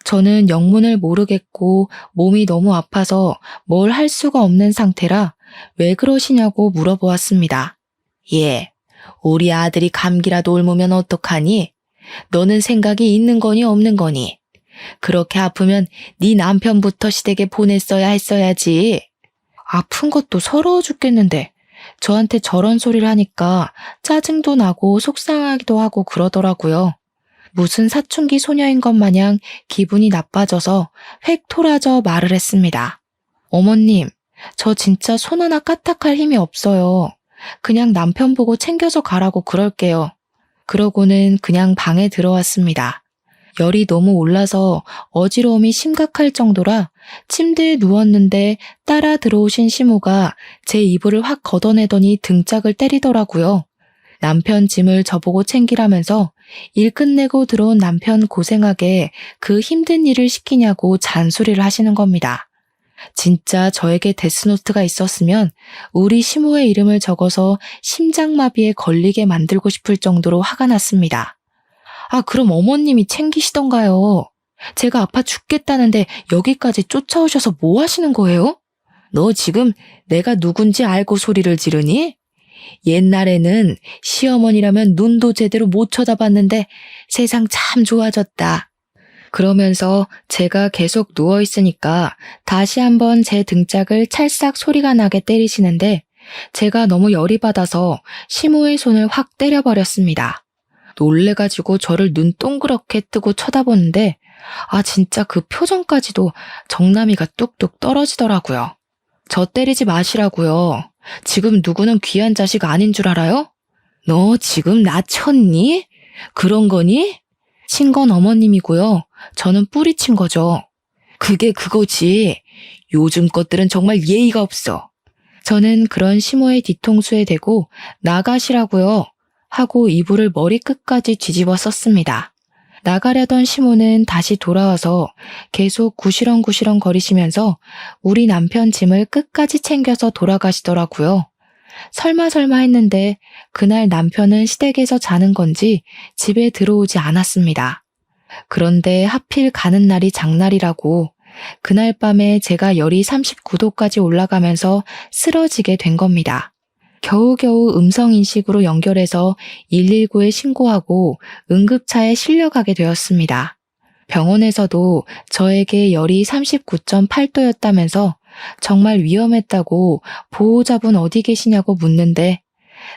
S1: 저는 영문을 모르겠고 몸이 너무 아파서 뭘 할 수가 없는 상태라 왜 그러시냐고 물어보았습니다. 예, 우리 아들이 감기라도 옮으면 어떡하니? 너는 생각이 있는 거니 없는 거니? 그렇게 아프면 네 남편부터 시댁에 보냈어야 했어야지. 아픈 것도 서러워 죽겠는데 저한테 저런 소리를 하니까 짜증도 나고 속상하기도 하고 그러더라고요. 무슨 사춘기 소녀인 것 마냥 기분이 나빠져서 획 토라져 말을 했습니다. 어머님, 저 진짜 손 하나 까딱할 힘이 없어요. 그냥 남편 보고 챙겨서 가라고 그럴게요. 그러고는 그냥 방에 들어왔습니다. 열이 너무 올라서 어지러움이 심각할 정도라 침대에 누웠는데 따라 들어오신 시모가 제 이불을 확 걷어내더니 등짝을 때리더라고요. 남편 짐을 저보고 챙기라면서 일 끝내고 들어온 남편 고생하게 그 힘든 일을 시키냐고 잔소리를 하시는 겁니다. 진짜 저에게 데스노트가 있었으면 우리 시모의 이름을 적어서 심장마비에 걸리게 만들고 싶을 정도로 화가 났습니다. 그럼 어머님이 챙기시던가요? 제가 아파 죽겠다는데 여기까지 쫓아오셔서 뭐 하시는 거예요? 너 지금 내가 누군지 알고 소리를 지르니? 옛날에는 시어머니라면 눈도 제대로 못 쳐다봤는데 세상 참 좋아졌다. 그러면서 제가 계속 누워있으니까 다시 한번 제 등짝을 찰싹 소리가 나게 때리시는데 제가 너무 열이 받아서 시모의 손을 확 때려버렸습니다. 놀래가지고 저를 눈 동그랗게 뜨고 쳐다보는데 진짜 그 표정까지도 정나미가 뚝뚝 떨어지더라고요. 저 때리지 마시라고요. 지금 누구는 귀한 자식 아닌 줄 알아요? 너 지금 나 쳤니? 그런 거니? 친 건 어머님이고요. 저는 뿌리친 거죠. 그게 그거지. 요즘 것들은 정말 예의가 없어. 저는 그런 시모의 뒤통수에 대고 나가시라고요 하고 이불을 머리끝까지 뒤집어 썼습니다. 나가려던 시모는 다시 돌아와서 계속 구시렁구시렁 거리시면서 우리 남편 짐을 끝까지 챙겨서 돌아가시더라고요. 설마 했는데 그날 남편은 시댁에서 자는 건지 집에 들어오지 않았습니다. 그런데 하필 가는 날이 장날이라고 그날 밤에 제가 열이 39도까지 올라가면서 쓰러지게 된 겁니다. 겨우겨우 음성인식으로 연결해서 119에 신고하고 응급차에 실려가게 되었습니다. 병원에서도 저에게 열이 39.8도였다면서 정말 위험했다고 보호자분 어디 계시냐고 묻는데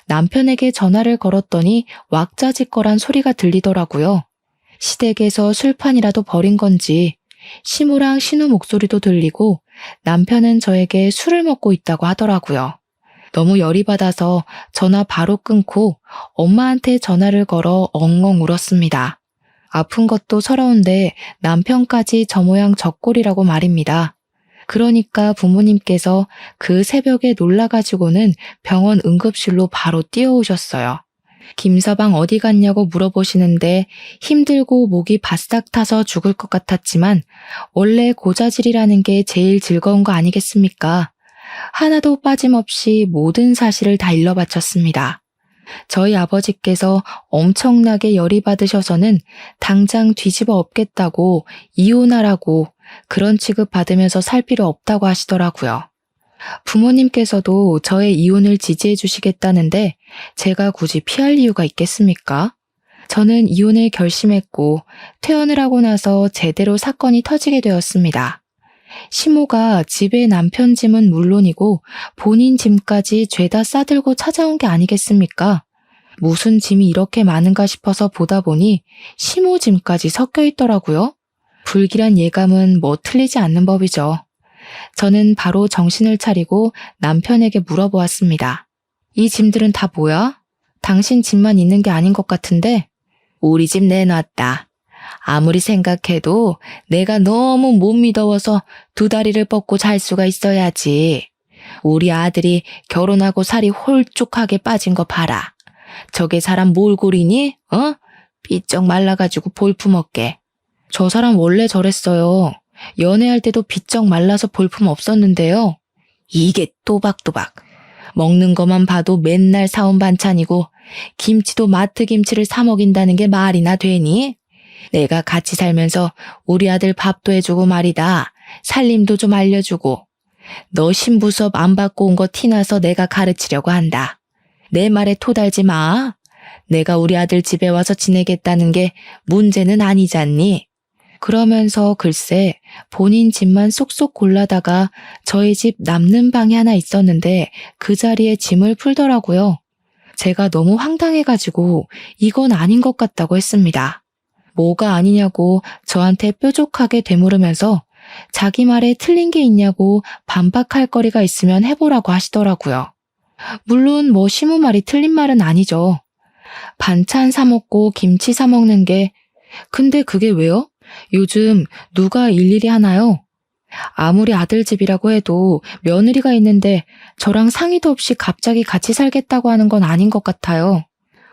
S1: 남편에게 전화를 걸었더니 왁자지껄한 소리가 들리더라고요. 시댁에서 술판이라도 벌인 건지 시모랑 신우 목소리도 들리고 남편은 저에게 술을 먹고 있다고 하더라고요. 너무 열이 받아서 전화 바로 끊고 엄마한테 전화를 걸어 엉엉 울었습니다. 아픈 것도 서러운데 남편까지 저 모양 저 꼴이라고 말입니다. 그러니까 부모님께서 그 새벽에 놀라가지고는 병원 응급실로 바로 뛰어오셨어요. 김서방 어디 갔냐고 물어보시는데 힘들고 목이 바싹 타서 죽을 것 같았지만 원래 고자질이라는 게 제일 즐거운 거 아니겠습니까? 하나도 빠짐없이 모든 사실을 다 일러바쳤습니다. 저희 아버지께서 엄청나게 열이 받으셔서는 당장 뒤집어 엎겠다고 이혼하라고 그런 취급 받으면서 살 필요 없다고 하시더라고요. 부모님께서도 저의 이혼을 지지해 주시겠다는데 제가 굳이 피할 이유가 있겠습니까? 저는 이혼을 결심했고 퇴원을 하고 나서 제대로 사건이 터지게 되었습니다. 시모가 집에 남편 짐은 물론이고 본인 짐까지 죄다 싸들고 찾아온 게 아니겠습니까? 무슨 짐이 이렇게 많은가 싶어서 보다 보니 시모 짐까지 섞여 있더라고요. 불길한 예감은 뭐 틀리지 않는 법이죠. 저는 바로 정신을 차리고 남편에게 물어보았습니다. 이 짐들은 다 뭐야? 당신 짐만 있는 게 아닌 것 같은데? 우리 집 내놨다. 아무리 생각해도 내가 너무 못 믿어워서 두 다리를 뻗고 잘 수가 있어야지. 우리 아들이 결혼하고 살이 홀쭉하게 빠진 거 봐라. 저게 사람 몰골이니? 삐쩍 말라가지고 볼품없게. 저 사람 원래 저랬어요. 연애할 때도 비쩍 말라서 볼품 없었는데요. 이게 또박또박. 먹는 것만 봐도 맨날 사온 반찬이고 김치도 마트 김치를 사 먹인다는 게 말이나 되니? 내가 같이 살면서 우리 아들 밥도 해주고 말이다. 살림도 좀 알려주고. 너 신부 수업 안 받고 온 거 티나서 내가 가르치려고 한다. 내 말에 토달지 마. 내가 우리 아들 집에 와서 지내겠다는 게 문제는 아니잖니. 그러면서 글쎄 본인 집만 쏙쏙 골라다가 저희 집 남는 방이 하나 있었는데 그 자리에 짐을 풀더라고요. 제가 너무 황당해가지고 이건 아닌 것 같다고 했습니다. 뭐가 아니냐고 저한테 뾰족하게 되물으면서 자기 말에 틀린 게 있냐고 반박할 거리가 있으면 해보라고 하시더라고요. 물론 뭐 시모 말이 틀린 말은 아니죠. 반찬 사 먹고 김치 사 먹는 게 근데 그게 왜요? 요즘 누가 일일이 하나요? 아무리 아들 집이라고 해도 며느리가 있는데 저랑 상의도 없이 갑자기 같이 살겠다고 하는 건 아닌 것 같아요.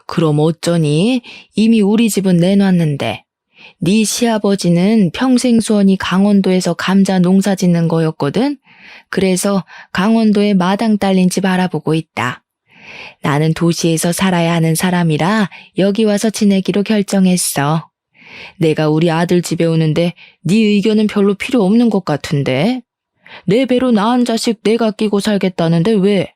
S1: 그럼 어쩌니? 이미 우리 집은 내놨는데. 네 시아버지는 평생 수원이 강원도에서 감자 농사 짓는 거였거든? 그래서 강원도에 마당 딸린 집 알아보고 있다. 나는 도시에서 살아야 하는 사람이라 여기 와서 지내기로 결정했어. 내가 우리 아들 집에 오는데 네 의견은 별로 필요 없는 것 같은데? 내 배로 낳은 자식 내가 끼고 살겠다는데 왜?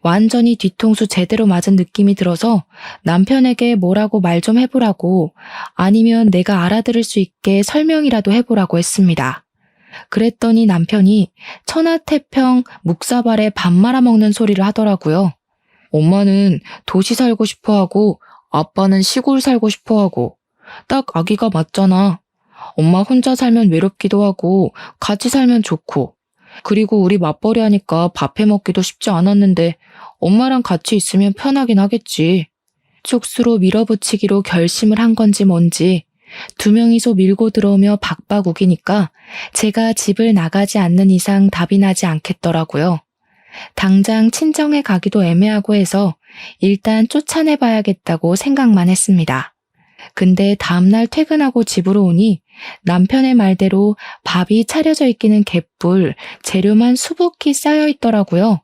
S1: 완전히 뒤통수 제대로 맞은 느낌이 들어서 남편에게 뭐라고 말 좀 해보라고 아니면 내가 알아들을 수 있게 설명이라도 해보라고 했습니다. 그랬더니 남편이 천하태평 묵사발에 밥 말아먹는 소리를 하더라고요. 엄마는 도시 살고 싶어하고 아빠는 시골 살고 싶어하고 딱 아기가 맞잖아. 엄마 혼자 살면 외롭기도 하고 같이 살면 좋고 그리고 우리 맞벌이 하니까 밥 해먹기도 쉽지 않았는데 엄마랑 같이 있으면 편하긴 하겠지. 쪽수로 밀어붙이기로 결심을 한 건지 뭔지 두 명이서 밀고 들어오며 박박 우기니까 제가 집을 나가지 않는 이상 답이 나지 않겠더라고요. 당장 친정에 가기도 애매하고 해서 일단 쫓아내봐야겠다고 생각만 했습니다. 근데 다음날 퇴근하고 집으로 오니 남편의 말대로 밥이 차려져 있기는 개뿔, 재료만 수북히 쌓여 있더라고요.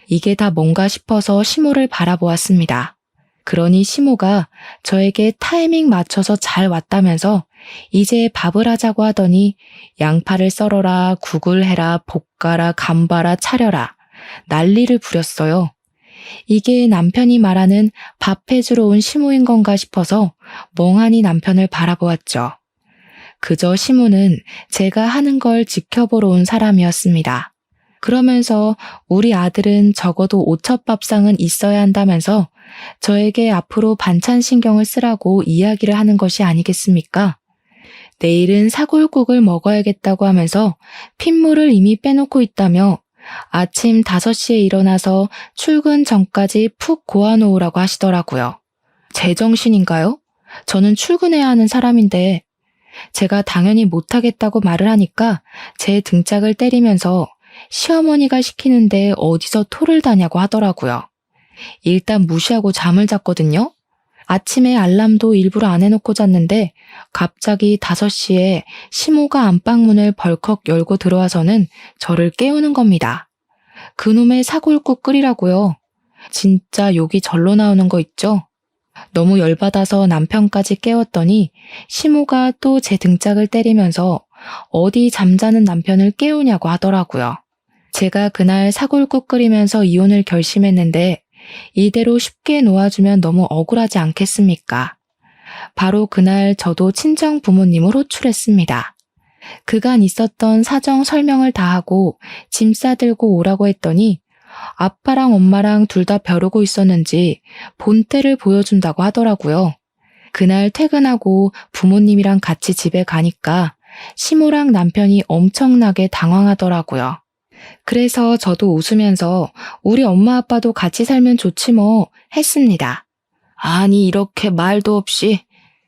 S1: 이게 다 뭔가 싶어서 시모를 바라보았습니다. 그러니 시모가 저에게 타이밍 맞춰서 잘 왔다면서 이제 밥을 하자고 하더니 양파를 썰어라, 국을 해라, 볶아라, 감봐라, 차려라 난리를 부렸어요. 이게 남편이 말하는 밥 해주러 온 시모인 건가 싶어서 멍하니 남편을 바라보았죠. 그저 시모는 제가 하는 걸 지켜보러 온 사람이었습니다. 그러면서 우리 아들은 적어도 오첩밥상은 있어야 한다면서 저에게 앞으로 반찬 신경을 쓰라고 이야기를 하는 것이 아니겠습니까? 내일은 사골국을 먹어야겠다고 하면서 핏물을 이미 빼놓고 있다며 아침 5시에 일어나서 출근 전까지 푹 고아놓으라고 하시더라고요. 제정신인가요? 저는 출근해야 하는 사람인데 제가 당연히 못하겠다고 말을 하니까 제 등짝을 때리면서 시어머니가 시키는데 어디서 토를 다냐고 하더라고요. 일단 무시하고 잠을 잤거든요. 아침에 알람도 일부러 안 해놓고 잤는데 갑자기 5시에 시모가 안방문을 벌컥 열고 들어와서는 저를 깨우는 겁니다. 그놈의 사골국 끓이라고요. 진짜 욕이 절로 나오는 거 있죠? 너무 열받아서 남편까지 깨웠더니 시모가 또 제 등짝을 때리면서 어디 잠자는 남편을 깨우냐고 하더라고요. 제가 그날 사골국 끓이면서 이혼을 결심했는데 이대로 쉽게 놓아주면 너무 억울하지 않겠습니까? 바로 그날 저도 친정 부모님을 호출했습니다. 그간 있었던 사정 설명을 다 하고 짐 싸들고 오라고 했더니 아빠랑 엄마랑 둘 다 벼르고 있었는지 본때를 보여준다고 하더라고요. 그날 퇴근하고 부모님이랑 같이 집에 가니까 시모랑 남편이 엄청나게 당황하더라고요. 그래서 저도 웃으면서 우리 엄마 아빠도 같이 살면 좋지 뭐 했습니다. 아니 이렇게 말도 없이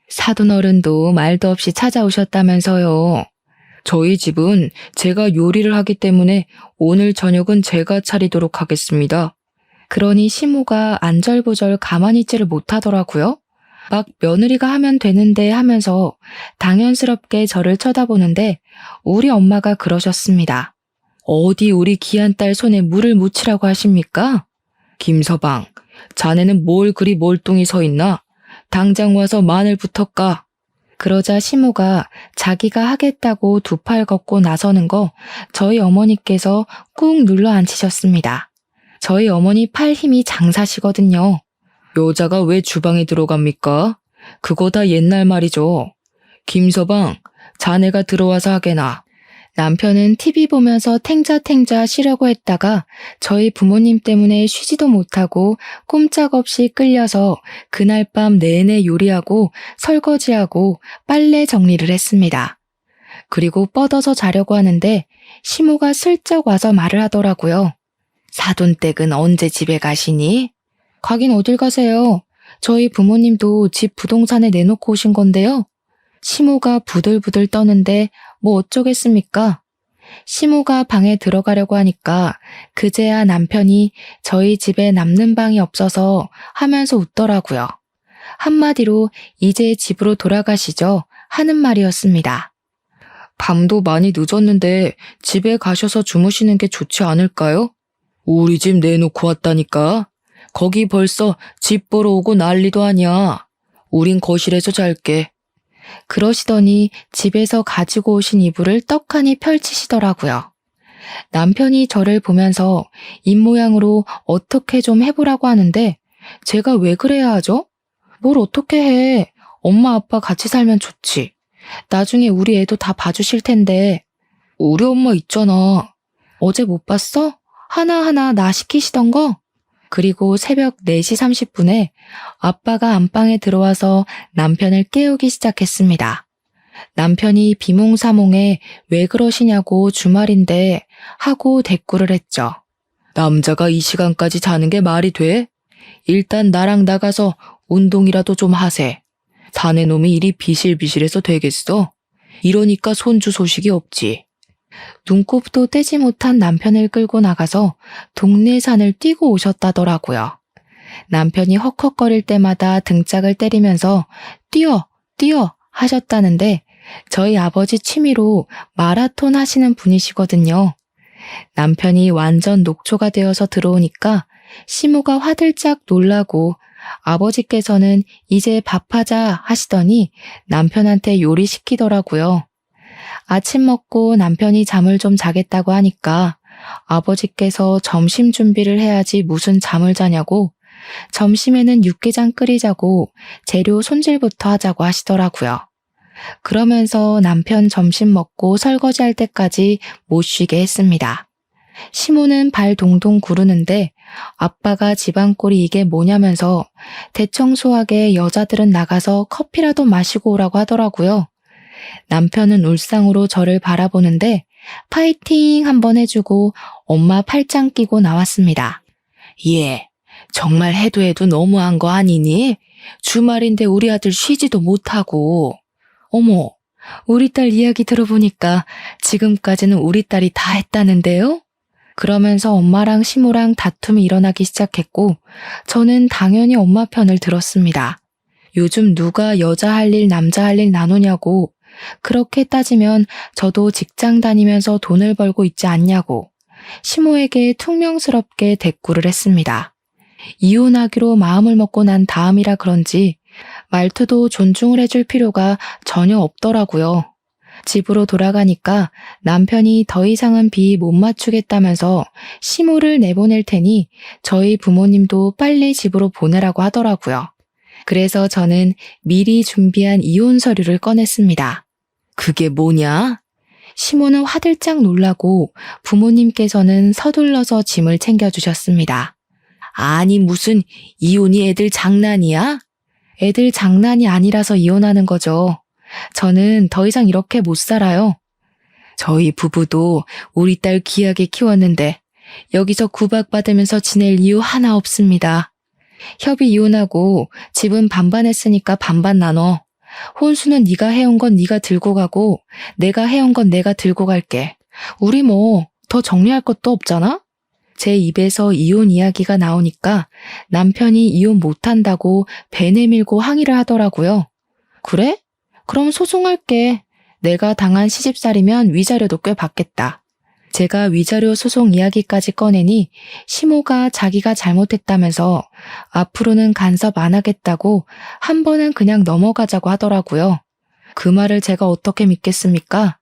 S1: 사돈 어른도 말도 없이 찾아오셨다면서요. 저희 집은 제가 요리를 하기 때문에 오늘 저녁은 제가 차리도록 하겠습니다. 그러니 시모가 안절부절 가만히 있지를 못하더라고요. 막 며느리가 하면 되는데 하면서 당연스럽게 저를 쳐다보는데 우리 엄마가 그러셨습니다. 어디 우리 귀한 딸 손에 물을 묻히라고 하십니까? 김서방, 자네는 뭘 그리 몰뚱히 서 있나? 당장 와서 마늘부터 까. 그러자 시모가 자기가 하겠다고 두 팔 걷고 나서는 거 저희 어머니께서 꾹 눌러 앉히셨습니다. 저희 어머니 팔 힘이 장사시거든요. 여자가 왜 주방에 들어갑니까? 그거 다 옛날 말이죠. 김서방, 자네가 들어와서 하게나. 남편은 TV 보면서 탱자탱자 쉬려고 했다가 저희 부모님 때문에 쉬지도 못하고 꼼짝없이 끌려서 그날 밤 내내 요리하고 설거지하고 빨래 정리를 했습니다. 그리고 뻗어서 자려고 하는데 시모가 슬쩍 와서 말을 하더라고요. 사돈댁은 언제 집에 가시니? 가긴 어딜 가세요. 저희 부모님도 집 부동산에 내놓고 오신 건데요. 시모가 부들부들 떠는데 뭐 어쩌겠습니까? 시모가 방에 들어가려고 하니까 그제야 남편이 저희 집에 남는 방이 없어서 하면서 웃더라고요. 한마디로 이제 집으로 돌아가시죠 하는 말이었습니다. 밤도 많이 늦었는데 집에 가셔서 주무시는 게 좋지 않을까요? 우리 집 내놓고 왔다니까. 거기 벌써 집 보러 오고 난리도 아니야. 우린 거실에서 잘게. 그러시더니 집에서 가지고 오신 이불을 떡하니 펼치시더라고요. 남편이 저를 보면서 입모양으로 어떻게 좀 해보라고 하는데 제가 왜 그래야 하죠? 뭘 어떻게 해. 엄마 아빠 같이 살면 좋지. 나중에 우리 애도 다 봐주실 텐데. 우리 엄마 있잖아. 어제 못 봤어? 하나하나 나 시키시던 거? 그리고 새벽 4시 30분에 아빠가 안방에 들어와서 남편을 깨우기 시작했습니다. 남편이 비몽사몽에 왜 그러시냐고 주말인데 하고 대꾸를 했죠. 남자가 이 시간까지 자는 게 말이 돼? 일단 나랑 나가서 운동이라도 좀 하세. 자네 놈이 일이 비실비실해서 되겠어? 이러니까 손주 소식이 없지. 눈곱도 떼지 못한 남편을 끌고 나가서 동네 산을 뛰고 오셨다더라고요. 남편이 헉헉거릴 때마다 등짝을 때리면서 뛰어, 뛰어 하셨다는데 저희 아버지 취미로 마라톤 하시는 분이시거든요. 남편이 완전 녹초가 되어서 들어오니까 시모가 화들짝 놀라고 아버지께서는 이제 밥하자 하시더니 남편한테 요리시키더라고요. 아침 먹고 남편이 잠을 좀 자겠다고 하니까 아버지께서 점심 준비를 해야지 무슨 잠을 자냐고 점심에는 육개장 끓이자고 재료 손질부터 하자고 하시더라고요. 그러면서 남편 점심 먹고 설거지할 때까지 못 쉬게 했습니다. 시모는 발 동동 구르는데 아빠가 집안꼴이 이게 뭐냐면서 대청소하게 여자들은 나가서 커피라도 마시고 오라고 하더라고요. 남편은 울상으로 저를 바라보는데 파이팅 한번 해주고 엄마 팔짱 끼고 나왔습니다. 예, 정말 해도 너무한 거 아니니? 주말인데 우리 아들 쉬지도 못하고. 어머, 우리 딸 이야기 들어보니까 지금까지는 우리 딸이 다 했다는데요? 그러면서 엄마랑 시모랑 다툼이 일어나기 시작했고 저는 당연히 엄마 편을 들었습니다. 요즘 누가 여자 할 일, 남자 할 일 나누냐고 그렇게 따지면 저도 직장 다니면서 돈을 벌고 있지 않냐고 시모에게 퉁명스럽게 대꾸를 했습니다. 이혼하기로 마음을 먹고 난 다음이라 그런지 말투도 존중을 해줄 필요가 전혀 없더라고요. 집으로 돌아가니까 남편이 더 이상은 비 못 맞추겠다면서 시모를 내보낼 테니 저희 부모님도 빨리 집으로 보내라고 하더라고요. 그래서 저는 미리 준비한 이혼 서류를 꺼냈습니다. 그게 뭐냐? 시모는 화들짝 놀라고 부모님께서는 서둘러서 짐을 챙겨주셨습니다. 아니 무슨 이혼이 애들 장난이야? 애들 장난이 아니라서 이혼하는 거죠. 저는 더 이상 이렇게 못 살아요. 저희 부부도 우리 딸 귀하게 키웠는데 여기서 구박받으면서 지낼 이유 하나 없습니다. 협의 이혼하고 집은 반반 했으니까 반반 나눠. 혼수는 네가 해온 건 네가 들고 가고 내가 해온 건 내가 들고 갈게. 우리 뭐 더 정리할 것도 없잖아? 제 입에서 이혼 이야기가 나오니까 남편이 이혼 못한다고 배 내밀고 항의를 하더라고요. 그래? 그럼 소송할게. 내가 당한 시집살이면 위자료도 꽤 받겠다. 제가 위자료 소송 이야기까지 꺼내니 시모가 자기가 잘못했다면서 앞으로는 간섭 안 하겠다고 한 번은 그냥 넘어가자고 하더라고요. 그 말을 제가 어떻게 믿겠습니까?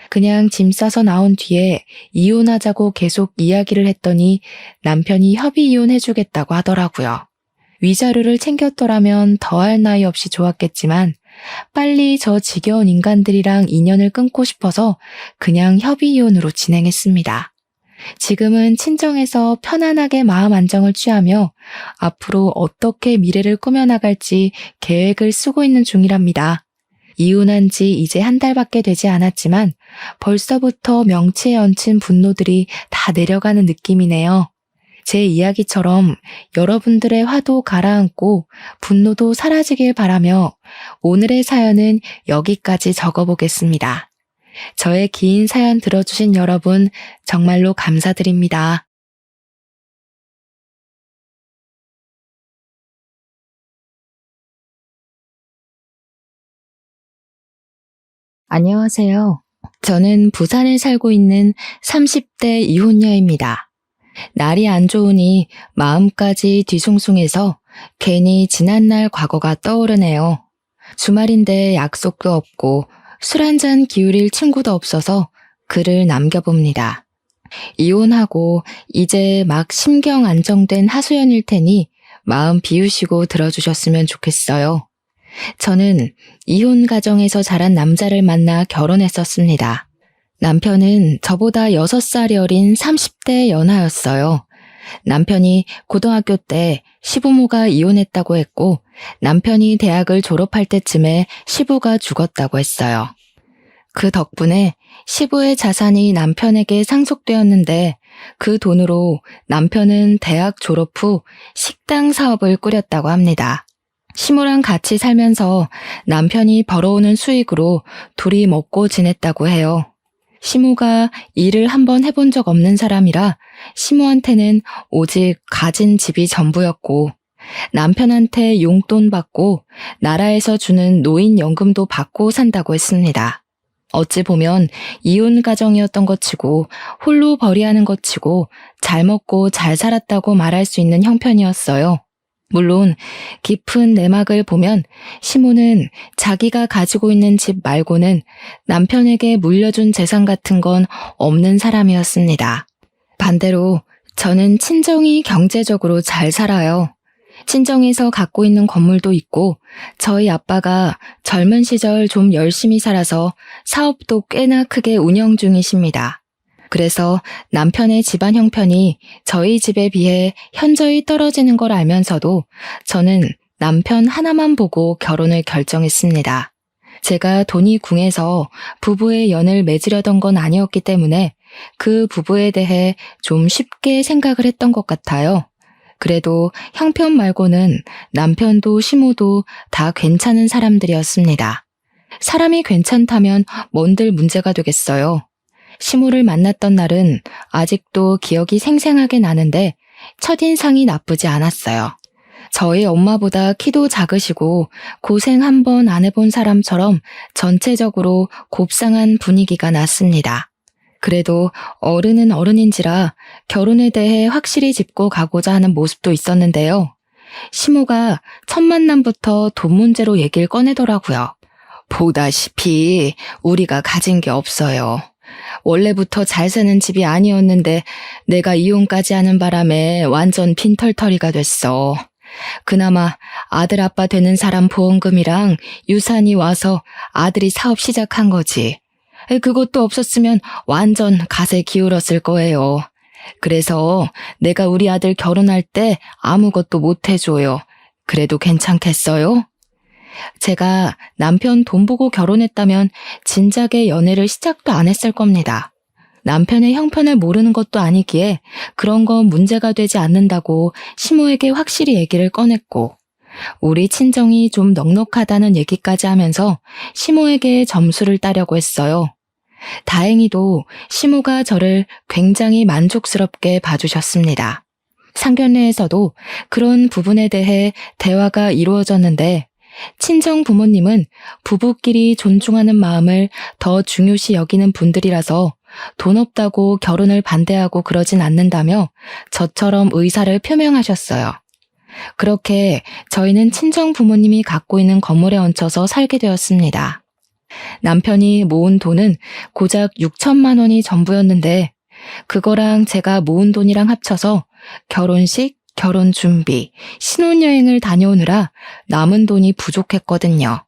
S1: 그냥 짐 싸서 나온 뒤에 이혼하자고 계속 이야기를 했더니 남편이 협의 이혼해주겠다고 하더라고요. 위자료를 챙겼더라면 더할 나위 없이 좋았겠지만 빨리 저 지겨운 인간들이랑 인연을 끊고 싶어서 그냥 협의 이혼으로 진행했습니다. 지금은 친정에서 편안하게 마음 안정을 취하며 앞으로 어떻게 미래를 꾸며나갈지 계획을 쓰고 있는 중이랍니다. 이혼한 지 이제 한 달밖에 되지 않았지만 벌써부터 명치에 얹힌 분노들이 다 내려가는 느낌이네요. 제 이야기처럼 여러분들의 화도 가라앉고 분노도 사라지길 바라며 오늘의 사연은 여기까지 적어보겠습니다. 저의 긴 사연 들어주신 여러분 정말로 감사드립니다. 안녕하세요. 저는 부산에 살고 있는 30대 이혼녀입니다. 날이 안 좋으니 마음까지 뒤숭숭해서 괜히 지난날 과거가 떠오르네요. 주말인데 약속도 없고 술 한잔 기울일 친구도 없어서 글을 남겨봅니다. 이혼하고 이제 막 심경 안정된 하소연일 테니 마음 비우시고 들어주셨으면 좋겠어요. 저는 이혼 가정에서 자란 남자를 만나 결혼했었습니다. 남편은 저보다 6살이 어린 30대 연하였어요. 남편이 고등학교 때 시부모가 이혼했다고 했고 남편이 대학을 졸업할 때쯤에 시부가 죽었다고 했어요. 그 덕분에 시부의 자산이 남편에게 상속되었는데 그 돈으로 남편은 대학 졸업 후 식당 사업을 꾸렸다고 합니다. 시모랑 같이 살면서 남편이 벌어오는 수익으로 둘이 먹고 지냈다고 해요. 시모가 일을 한번 해본 적 없는 사람이라 시모한테는 오직 가진 집이 전부였고 남편한테 용돈 받고 나라에서 주는 노인연금도 받고 산다고 했습니다. 어찌 보면 이혼 가정이었던 것 치고 홀로 벌이하는 것 치고 잘 먹고 잘 살았다고 말할 수 있는 형편이었어요. 물론 깊은 내막을 보면 시모는 자기가 가지고 있는 집 말고는 남편에게 물려준 재산 같은 건 없는 사람이었습니다. 반대로 저는 친정이 경제적으로 잘 살아요. 친정에서 갖고 있는 건물도 있고 저희 아빠가 젊은 시절 좀 열심히 살아서 사업도 꽤나 크게 운영 중이십니다. 그래서 남편의 집안 형편이 저희 집에 비해 현저히 떨어지는 걸 알면서도 저는 남편 하나만 보고 결혼을 결정했습니다. 제가 돈이 궁해서 부부의 연을 맺으려던 건 아니었기 때문에 그 부부에 대해 좀 쉽게 생각을 했던 것 같아요. 그래도 형편 말고는 남편도 시모도 다 괜찮은 사람들이었습니다. 사람이 괜찮다면 뭔들 문제가 되겠어요. 시모를 만났던 날은 아직도 기억이 생생하게 나는데 첫인상이 나쁘지 않았어요. 저희 엄마보다 키도 작으시고 고생 한 번 안 해본 사람처럼 전체적으로 곱상한 분위기가 났습니다. 그래도 어른은 어른인지라 결혼에 대해 확실히 짚고 가고자 하는 모습도 있었는데요. 시모가 첫 만남부터 돈 문제로 얘기를 꺼내더라고요. 보다시피 우리가 가진 게 없어요. 원래부터 잘 사는 집이 아니었는데 내가 이혼까지 하는 바람에 완전 빈털터리가 됐어. 그나마 아들 아빠 되는 사람 보험금이랑 유산이 와서 아들이 사업 시작한 거지. 그것도 없었으면 완전 갓에 기울었을 거예요. 그래서 내가 우리 아들 결혼할 때 아무것도 못 해줘요. 그래도 괜찮겠어요? 제가 남편 돈 보고 결혼했다면 진작에 연애를 시작도 안 했을 겁니다. 남편의 형편을 모르는 것도 아니기에 그런 건 문제가 되지 않는다고 시모에게 확실히 얘기를 꺼냈고 우리 친정이 좀 넉넉하다는 얘기까지 하면서 시모에게 점수를 따려고 했어요. 다행히도 시모가 저를 굉장히 만족스럽게 봐주셨습니다. 상견례에서도 그런 부분에 대해 대화가 이루어졌는데 친정 부모님은 부부끼리 존중하는 마음을 더 중요시 여기는 분들이라서 돈 없다고 결혼을 반대하고 그러진 않는다며 저처럼 의사를 표명하셨어요. 그렇게 저희는 친정 부모님이 갖고 있는 건물에 얹혀서 살게 되었습니다. 남편이 모은 돈은 고작 6천만 원이 전부였는데 그거랑 제가 모은 돈이랑 합쳐서 결혼식, 결혼 준비, 신혼여행을 다녀오느라 남은 돈이 부족했거든요.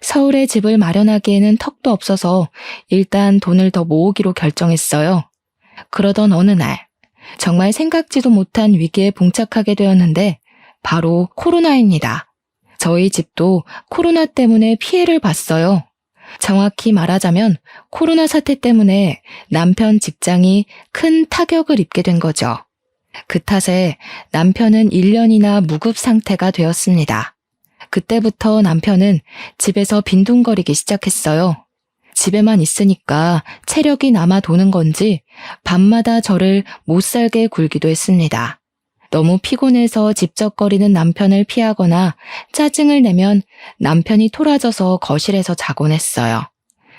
S1: 서울에 집을 마련하기에는 턱도 없어서 일단 돈을 더 모으기로 결정했어요. 그러던 어느 날 정말 생각지도 못한 위기에 봉착하게 되었는데 바로 코로나입니다. 저희 집도 코로나 때문에 피해를 봤어요. 정확히 말하자면 코로나 사태 때문에 남편 직장이 큰 타격을 입게 된 거죠. 그 탓에 남편은 1년이나 무급 상태가 되었습니다. 그때부터 남편은 집에서 빈둥거리기 시작했어요. 집에만 있으니까 체력이 남아 도는 건지 밤마다 저를 못살게 굴기도 했습니다. 너무 피곤해서 집적거리는 남편을 피하거나 짜증을 내면 남편이 토라져서 거실에서 자곤 했어요.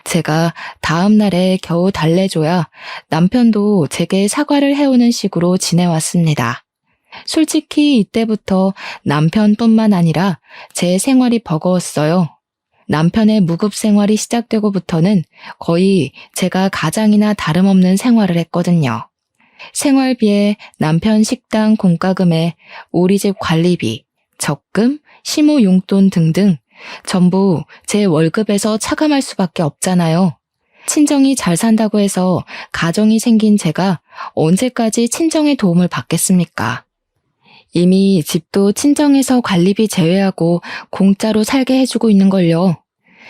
S1: 제가 다음 날에 겨우 달래줘야 남편도 제게 사과를 해오는 식으로 지내왔습니다. 솔직히 이때부터 남편뿐만 아니라 제 생활이 버거웠어요. 남편의 무급 생활이 시작되고부터는 거의 제가 가장이나 다름없는 생활을 했거든요. 생활비에 남편 식당 공과금에 우리 집 관리비, 적금, 시모 용돈 등등 전부 제 월급에서 차감할 수밖에 없잖아요. 친정이 잘 산다고 해서 가정이 생긴 제가 언제까지 친정의 도움을 받겠습니까? 이미 집도 친정에서 관리비 제외하고 공짜로 살게 해주고 있는걸요.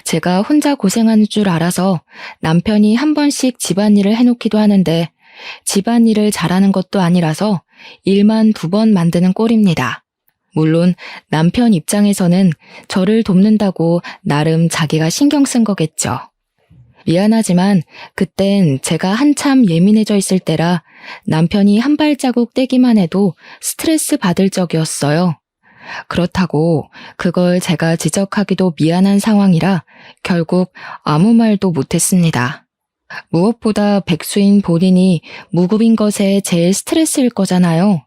S1: 제가 혼자 고생하는 줄 알아서 남편이 한 번씩 집안일을 해놓기도 하는데 집안일을 잘하는 것도 아니라서 일만 2번 만드는 꼴입니다. 물론 남편 입장에서는 저를 돕는다고 나름 자기가 신경 쓴 거겠죠. 미안하지만 그땐 제가 한참 예민해져 있을 때라 남편이 한 발자국 떼기만 해도 스트레스 받을 적이었어요. 그렇다고 그걸 제가 지적하기도 미안한 상황이라 결국 아무 말도 못했습니다. 무엇보다 백수인 본인이 무급인 것에 제일 스트레스일 거잖아요.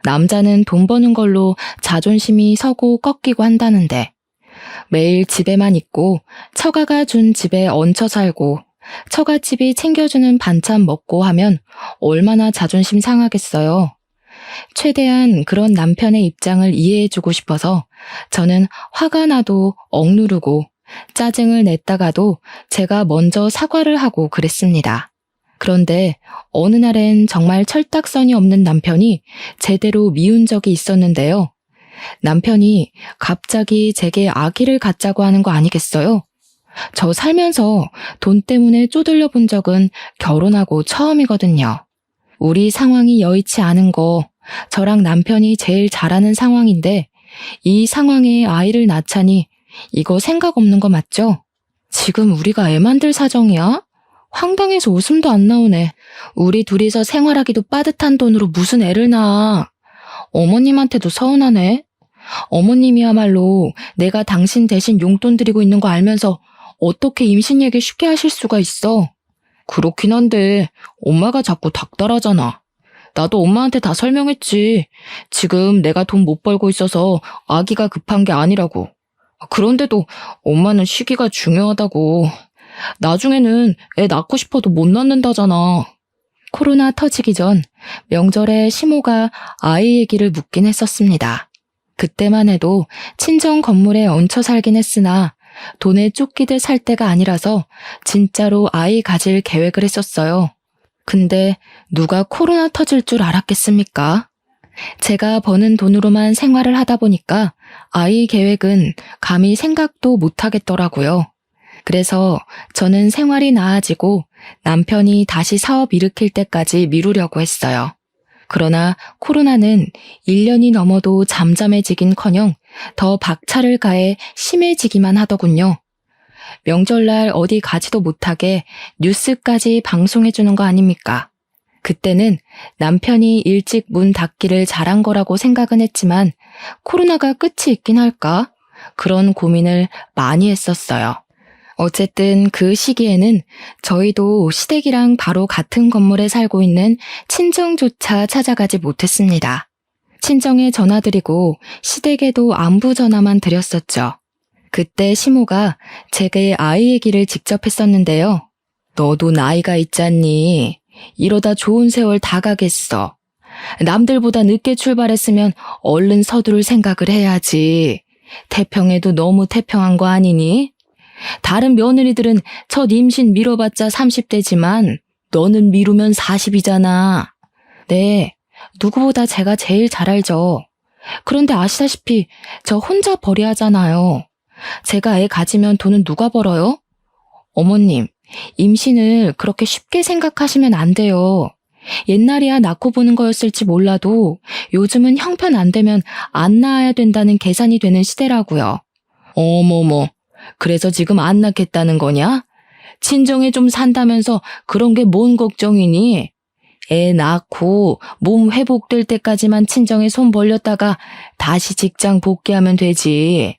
S1: 남자는 돈 버는 걸로 자존심이 서고 꺾이고 한다는데 매일 집에만 있고 처가가 준 집에 얹혀 살고 처갓집이 챙겨주는 반찬 먹고 하면 얼마나 자존심 상하겠어요. 최대한 그런 남편의 입장을 이해해주고 싶어서 저는 화가 나도 억누르고 짜증을 냈다가도 제가 먼저 사과를 하고 그랬습니다. 그런데 어느 날엔 정말 철딱선이 없는 남편이 제대로 미운 적이 있었는데요. 남편이 갑자기 제게 아기를 갖자고 하는 거 아니겠어요? 저 살면서 돈 때문에 쪼들려 본 적은 결혼하고 처음이거든요. 우리 상황이 여의치 않은 거 저랑 남편이 제일 잘하는 상황인데 이 상황에 아이를 낳자니 이거 생각 없는 거 맞죠? 지금 우리가 애 만들 사정이야? 황당해서 웃음도 안 나오네. 우리 둘이서 생활하기도 빠듯한 돈으로 무슨 애를 낳아. 어머님한테도 서운하네. 어머님이야말로 내가 당신 대신 용돈 드리고 있는 거 알면서 어떻게 임신 얘기 쉽게 하실 수가 있어. 그렇긴 한데 엄마가 자꾸 닥달하잖아. 나도 엄마한테 다 설명했지. 지금 내가 돈 못 벌고 있어서 아기가 급한 게 아니라고. 그런데도 엄마는 시기가 중요하다고. 나중에는 애 낳고 싶어도 못 낳는다잖아. 코로나 터지기 전 명절에 시모가 아이 얘기를 묻긴 했었습니다. 그때만 해도 친정 건물에 얹혀 살긴 했으나 돈에 쫓기듯 살 때가 아니라서 진짜로 아이 가질 계획을 했었어요. 근데 누가 코로나 터질 줄 알았겠습니까? 제가 버는 돈으로만 생활을 하다 보니까 아이 계획은 감히 생각도 못 하겠더라고요. 그래서 저는 생활이 나아지고 남편이 다시 사업 일으킬 때까지 미루려고 했어요. 그러나 코로나는 1년이 넘어도 잠잠해지긴커녕 더 박차를 가해 심해지기만 하더군요. 명절날 어디 가지도 못하게 뉴스까지 방송해주는 거 아닙니까? 그때는 남편이 일찍 문 닫기를 잘한 거라고 생각은 했지만 코로나가 끝이 있긴 할까? 그런 고민을 많이 했었어요. 어쨌든 그 시기에는 저희도 시댁이랑 바로 같은 건물에 살고 있는 친정조차 찾아가지 못했습니다. 친정에 전화드리고 시댁에도 안부 전화만 드렸었죠. 그때 시모가 제게 아이 얘기를 직접 했었는데요. 너도 나이가 있잖니. 이러다 좋은 세월 다 가겠어. 남들보다 늦게 출발했으면 얼른 서두를 생각을 해야지. 태평해도 너무 태평한 거 아니니? 다른 며느리들은 첫 임신 미뤄봤자 30대지만 너는 미루면 40이잖아. 네, 누구보다 제가 제일 잘 알죠. 그런데 아시다시피 저 혼자 벌이야 하잖아요. 제가 애 가지면 돈은 누가 벌어요? 어머님, 임신을 그렇게 쉽게 생각하시면 안 돼요. 옛날이야 낳고 보는 거였을지 몰라도 요즘은 형편 안 되면 안 낳아야 된다는 계산이 되는 시대라고요. 어머머, 그래서 지금 안 낳겠다는 거냐? 친정에 좀 산다면서 그런 게 뭔 걱정이니? 애 낳고 몸 회복될 때까지만 친정에 손 벌렸다가 다시 직장 복귀하면 되지.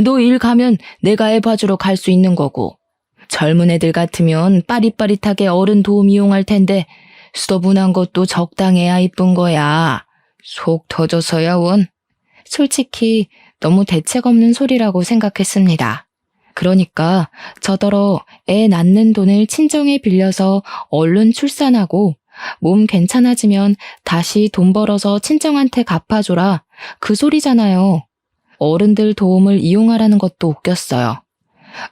S1: 너 일 가면 내가 애 봐주러 갈 수 있는 거고. 젊은 애들 같으면 빠릿빠릿하게 어른 도움 이용할 텐데 수더분한 것도 적당해야 이쁜 거야. 속 터져서야 원. 솔직히 너무 대책 없는 소리라고 생각했습니다. 그러니까 저더러 애 낳는 돈을 친정에 빌려서 얼른 출산하고 몸 괜찮아지면 다시 돈 벌어서 친정한테 갚아줘라. 그 소리잖아요. 어른들 도움을 이용하라는 것도 웃겼어요.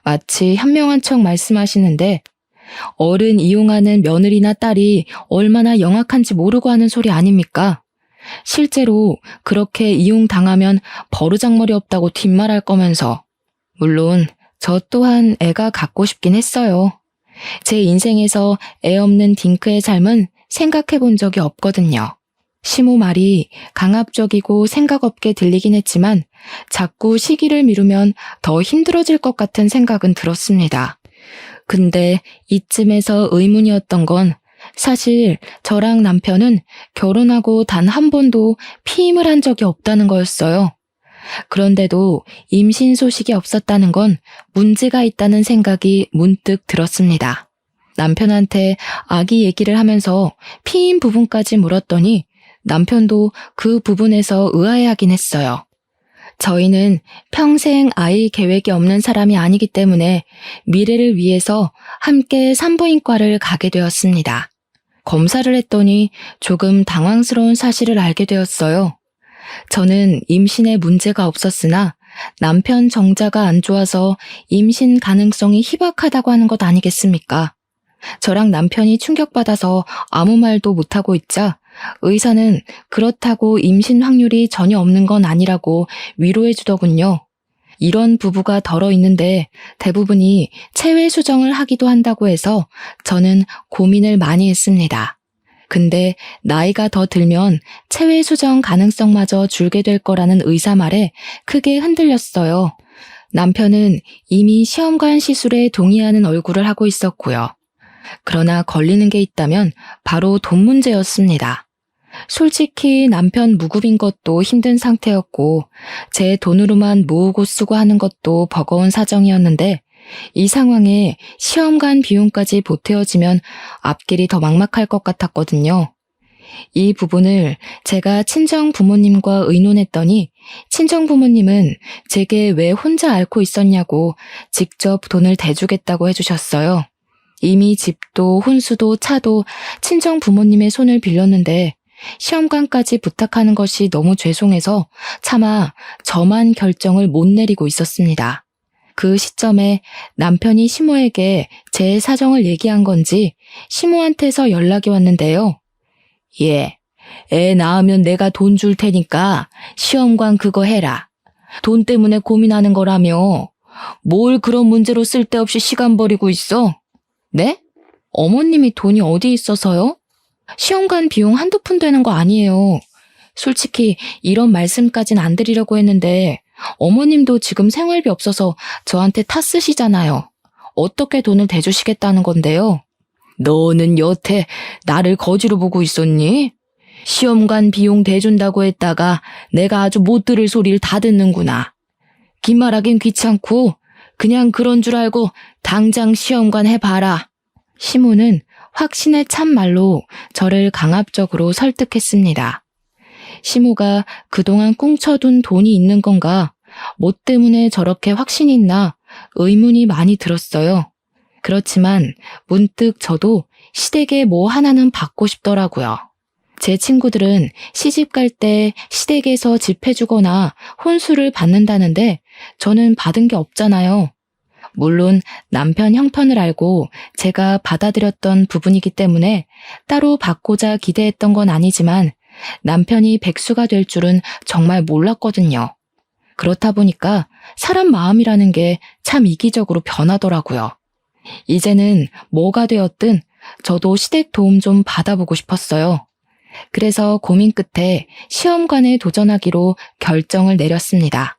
S1: 마치 현명한 척 말씀하시는데 어른 이용하는 며느리나 딸이 얼마나 영악한지 모르고 하는 소리 아닙니까? 실제로 그렇게 이용당하면 버르장머리 없다고 뒷말할 거면서. 물론 저 또한 애가 갖고 싶긴 했어요. 제 인생에서 애 없는 딩크의 삶은 생각해 본 적이 없거든요. 시모 말이 강압적이고 생각 없게 들리긴 했지만 자꾸 시기를 미루면 더 힘들어질 것 같은 생각은 들었습니다. 근데 이쯤에서 의문이었던 건 사실 저랑 남편은 결혼하고 단 한 번도 피임을 한 적이 없다는 거였어요. 그런데도 임신 소식이 없었다는 건 문제가 있다는 생각이 문득 들었습니다. 남편한테 아기 얘기를 하면서 피임 부분까지 물었더니 남편도 그 부분에서 의아해하긴 했어요. 저희는 평생 아이 계획이 없는 사람이 아니기 때문에 미래를 위해서 함께 산부인과를 가게 되었습니다. 검사를 했더니 조금 당황스러운 사실을 알게 되었어요. 저는 임신에 문제가 없었으나 남편 정자가 안 좋아서 임신 가능성이 희박하다고 하는 것 아니겠습니까? 저랑 남편이 충격받아서 아무 말도 못하고 있자 의사는 그렇다고 임신 확률이 전혀 없는 건 아니라고 위로해 주더군요. 이런 부부가 덜어 있는데 대부분이 체외 수정을 하기도 한다고 해서 저는 고민을 많이 했습니다. 근데 나이가 더 들면 체외 수정 가능성마저 줄게 될 거라는 의사 말에 크게 흔들렸어요. 남편은 이미 시험관 시술에 동의하는 얼굴을 하고 있었고요. 그러나 걸리는 게 있다면 바로 돈 문제였습니다. 솔직히 남편 무급인 것도 힘든 상태였고 제 돈으로만 모으고 쓰고 하는 것도 버거운 사정이었는데 이 상황에 시험관 비용까지 보태어지면 앞길이 더 막막할 것 같았거든요. 이 부분을 제가 친정 부모님과 의논했더니 친정 부모님은 제게 왜 혼자 앓고 있었냐고 직접 돈을 대주겠다고 해주셨어요. 이미 집도 혼수도 차도 친정 부모님의 손을 빌렸는데 시험관까지 부탁하는 것이 너무 죄송해서 차마 저만 결정을 못 내리고 있었습니다. 그 시점에 남편이 시모에게 제 사정을 얘기한 건지 시모한테서 연락이 왔는데요. 예, 애 낳으면 내가 돈 줄 테니까 시험관 그거 해라. 돈 때문에 고민하는 거라며. 뭘 그런 문제로 쓸데없이 시간 버리고 있어? 네? 어머님이 돈이 어디 있어서요? 시험관 비용 한두 푼 되는 거 아니에요. 솔직히 이런 말씀까진 안 드리려고 했는데 어머님도 지금 생활비 없어서 저한테 탓쓰시잖아요. 어떻게 돈을 대주시겠다는 건데요? 너는 여태 나를 거지로 보고 있었니? 시험관 비용 대준다고 했다가 내가 아주 못 들을 소리를 다 듣는구나. 긴 말하긴 귀찮고 그냥 그런 줄 알고 당장 시험관 해봐라. 시모는 확신에 찬 말로 저를 강압적으로 설득했습니다. 시모가 그동안 꽁쳐둔 돈이 있는 건가? 뭐 때문에 저렇게 확신이 있나 의문이 많이 들었어요. 그렇지만 문득 저도 시댁에 뭐 하나는 받고 싶더라고요. 제 친구들은 시집 갈 때 시댁에서 집 해주거나 혼수를 받는다는데 저는 받은 게 없잖아요. 물론 남편 형편을 알고 제가 받아들였던 부분이기 때문에 따로 받고자 기대했던 건 아니지만 남편이 백수가 될 줄은 정말 몰랐거든요. 그렇다 보니까 사람 마음이라는 게 참 이기적으로 변하더라고요. 이제는 뭐가 되었든 저도 시댁 도움 좀 받아보고 싶었어요. 그래서 고민 끝에 시험관에 도전하기로 결정을 내렸습니다.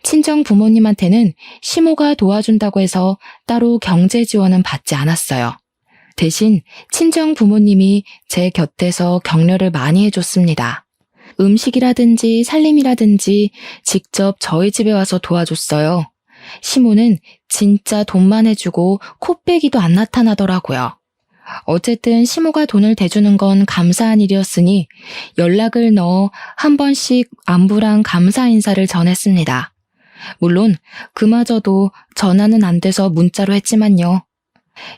S1: 친정 부모님한테는 시모가 도와준다고 해서 따로 경제 지원은 받지 않았어요. 대신 친정 부모님이 제 곁에서 격려를 많이 해줬습니다. 음식이라든지 살림이라든지 직접 저희 집에 와서 도와줬어요. 시모는 진짜 돈만 해주고 코빼기도 안 나타나더라고요. 어쨌든 시모가 돈을 대주는 건 감사한 일이었으니 연락을 넣어 한 번씩 안부랑 감사 인사를 전했습니다. 물론 그마저도 전화는 안 돼서 문자로 했지만요.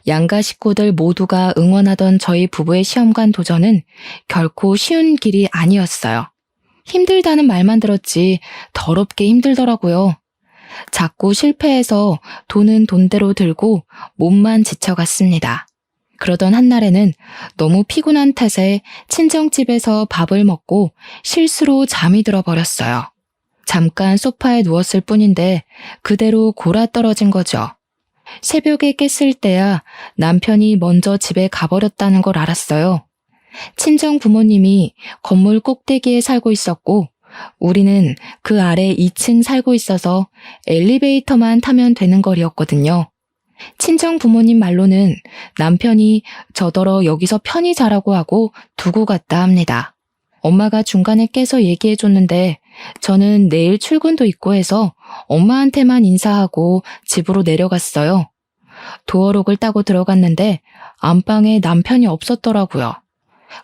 S1: 양가 식구들 모두가 응원하던 저희 부부의 시험관 도전은 결코 쉬운 길이 아니었어요. 힘들다는 말만 들었지 더럽게 힘들더라고요. 자꾸 실패해서 돈은 돈대로 들고 몸만 지쳐갔습니다. 그러던 한날에는 너무 피곤한 탓에 친정집에서 밥을 먹고 실수로 잠이 들어버렸어요. 잠깐 소파에 누웠을 뿐인데 그대로 골아떨어진 거죠. 새벽에 깼을 때야 남편이 먼저 집에 가버렸다는 걸 알았어요. 친정 부모님이 건물 꼭대기에 살고 있었고 우리는 그 아래 2층 살고 있어서 엘리베이터만 타면 되는 거리였거든요. 친정 부모님 말로는 남편이 저더러 여기서 편히 자라고 하고 두고 갔다 합니다. 엄마가 중간에 깨서 얘기해줬는데 저는 내일 출근도 있고 해서 엄마한테만 인사하고 집으로 내려갔어요. 도어록을 따고 들어갔는데 안방에 남편이 없었더라고요.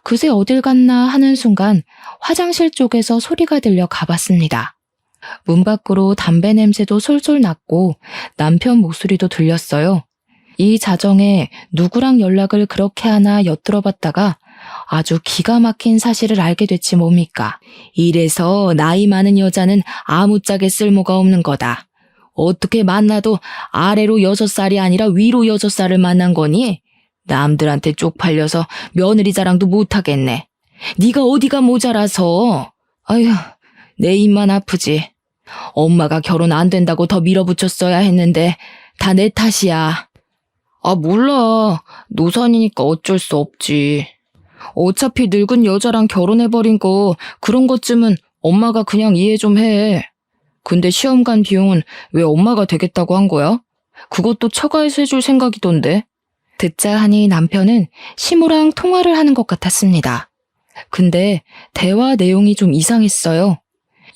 S1: 그새 어딜 갔나 하는 순간 화장실 쪽에서 소리가 들려 가봤습니다. 문 밖으로 담배 냄새도 솔솔 났고 남편 목소리도 들렸어요. 이 자정에 누구랑 연락을 그렇게 하나 엿들어봤다가 아주 기가 막힌 사실을 알게 됐지 뭡니까. 이래서 나이 많은 여자는 아무짝에 쓸모가 없는 거다. 어떻게 만나도 아래로 6살이 아니라 위로 6살을 만난 거니? 남들한테 쪽팔려서 며느리 자랑도 못하겠네. 네가 어디가 모자라서. 아휴, 내 입만 아프지. 엄마가 결혼 안 된다고 더 밀어붙였어야 했는데 다 내 탓이야. 아, 몰라. 노산이니까 어쩔 수 없지. 어차피 늙은 여자랑 결혼해버린 거 그런 것쯤은 엄마가 그냥 이해 좀 해. 근데 시험관 비용은 왜 엄마가 되겠다고 한 거야? 그것도 처가에서 해줄 생각이던데. 듣자 하니 남편은 시모랑 통화를 하는 것 같았습니다. 근데 대화 내용이 좀 이상했어요.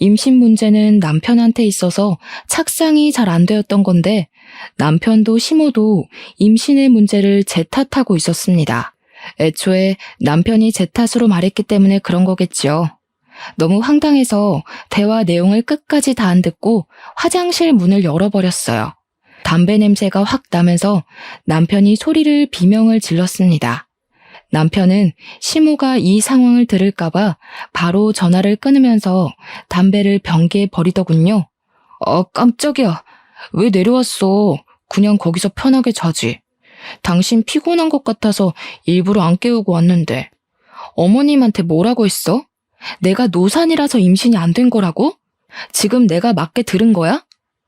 S1: 임신 문제는 남편한테 있어서 착상이 잘 안 되었던 건데 남편도 시모도 임신의 문제를 제 탓하고 있었습니다. 애초에 남편이 제 탓으로 말했기 때문에 그런 거겠죠. 너무 황당해서 대화 내용을 끝까지 다 안 듣고 화장실 문을 열어버렸어요. 담배 냄새가 확 나면서 남편이 소리를 비명을 질렀습니다. 남편은 시모가 이 상황을 들을까봐 바로 전화를 끊으면서 담배를 변기에 버리더군요. 깜짝이야. 왜 내려왔어? 그냥 거기서 편하게 자지. 당신 피곤한 것 같아서 일부러 안 깨우고 왔는데. 어머님한테 뭐라고 했어? 내가 노산이라서 임신이 안 된 거라고? 지금 내가 맞게 들은 거야?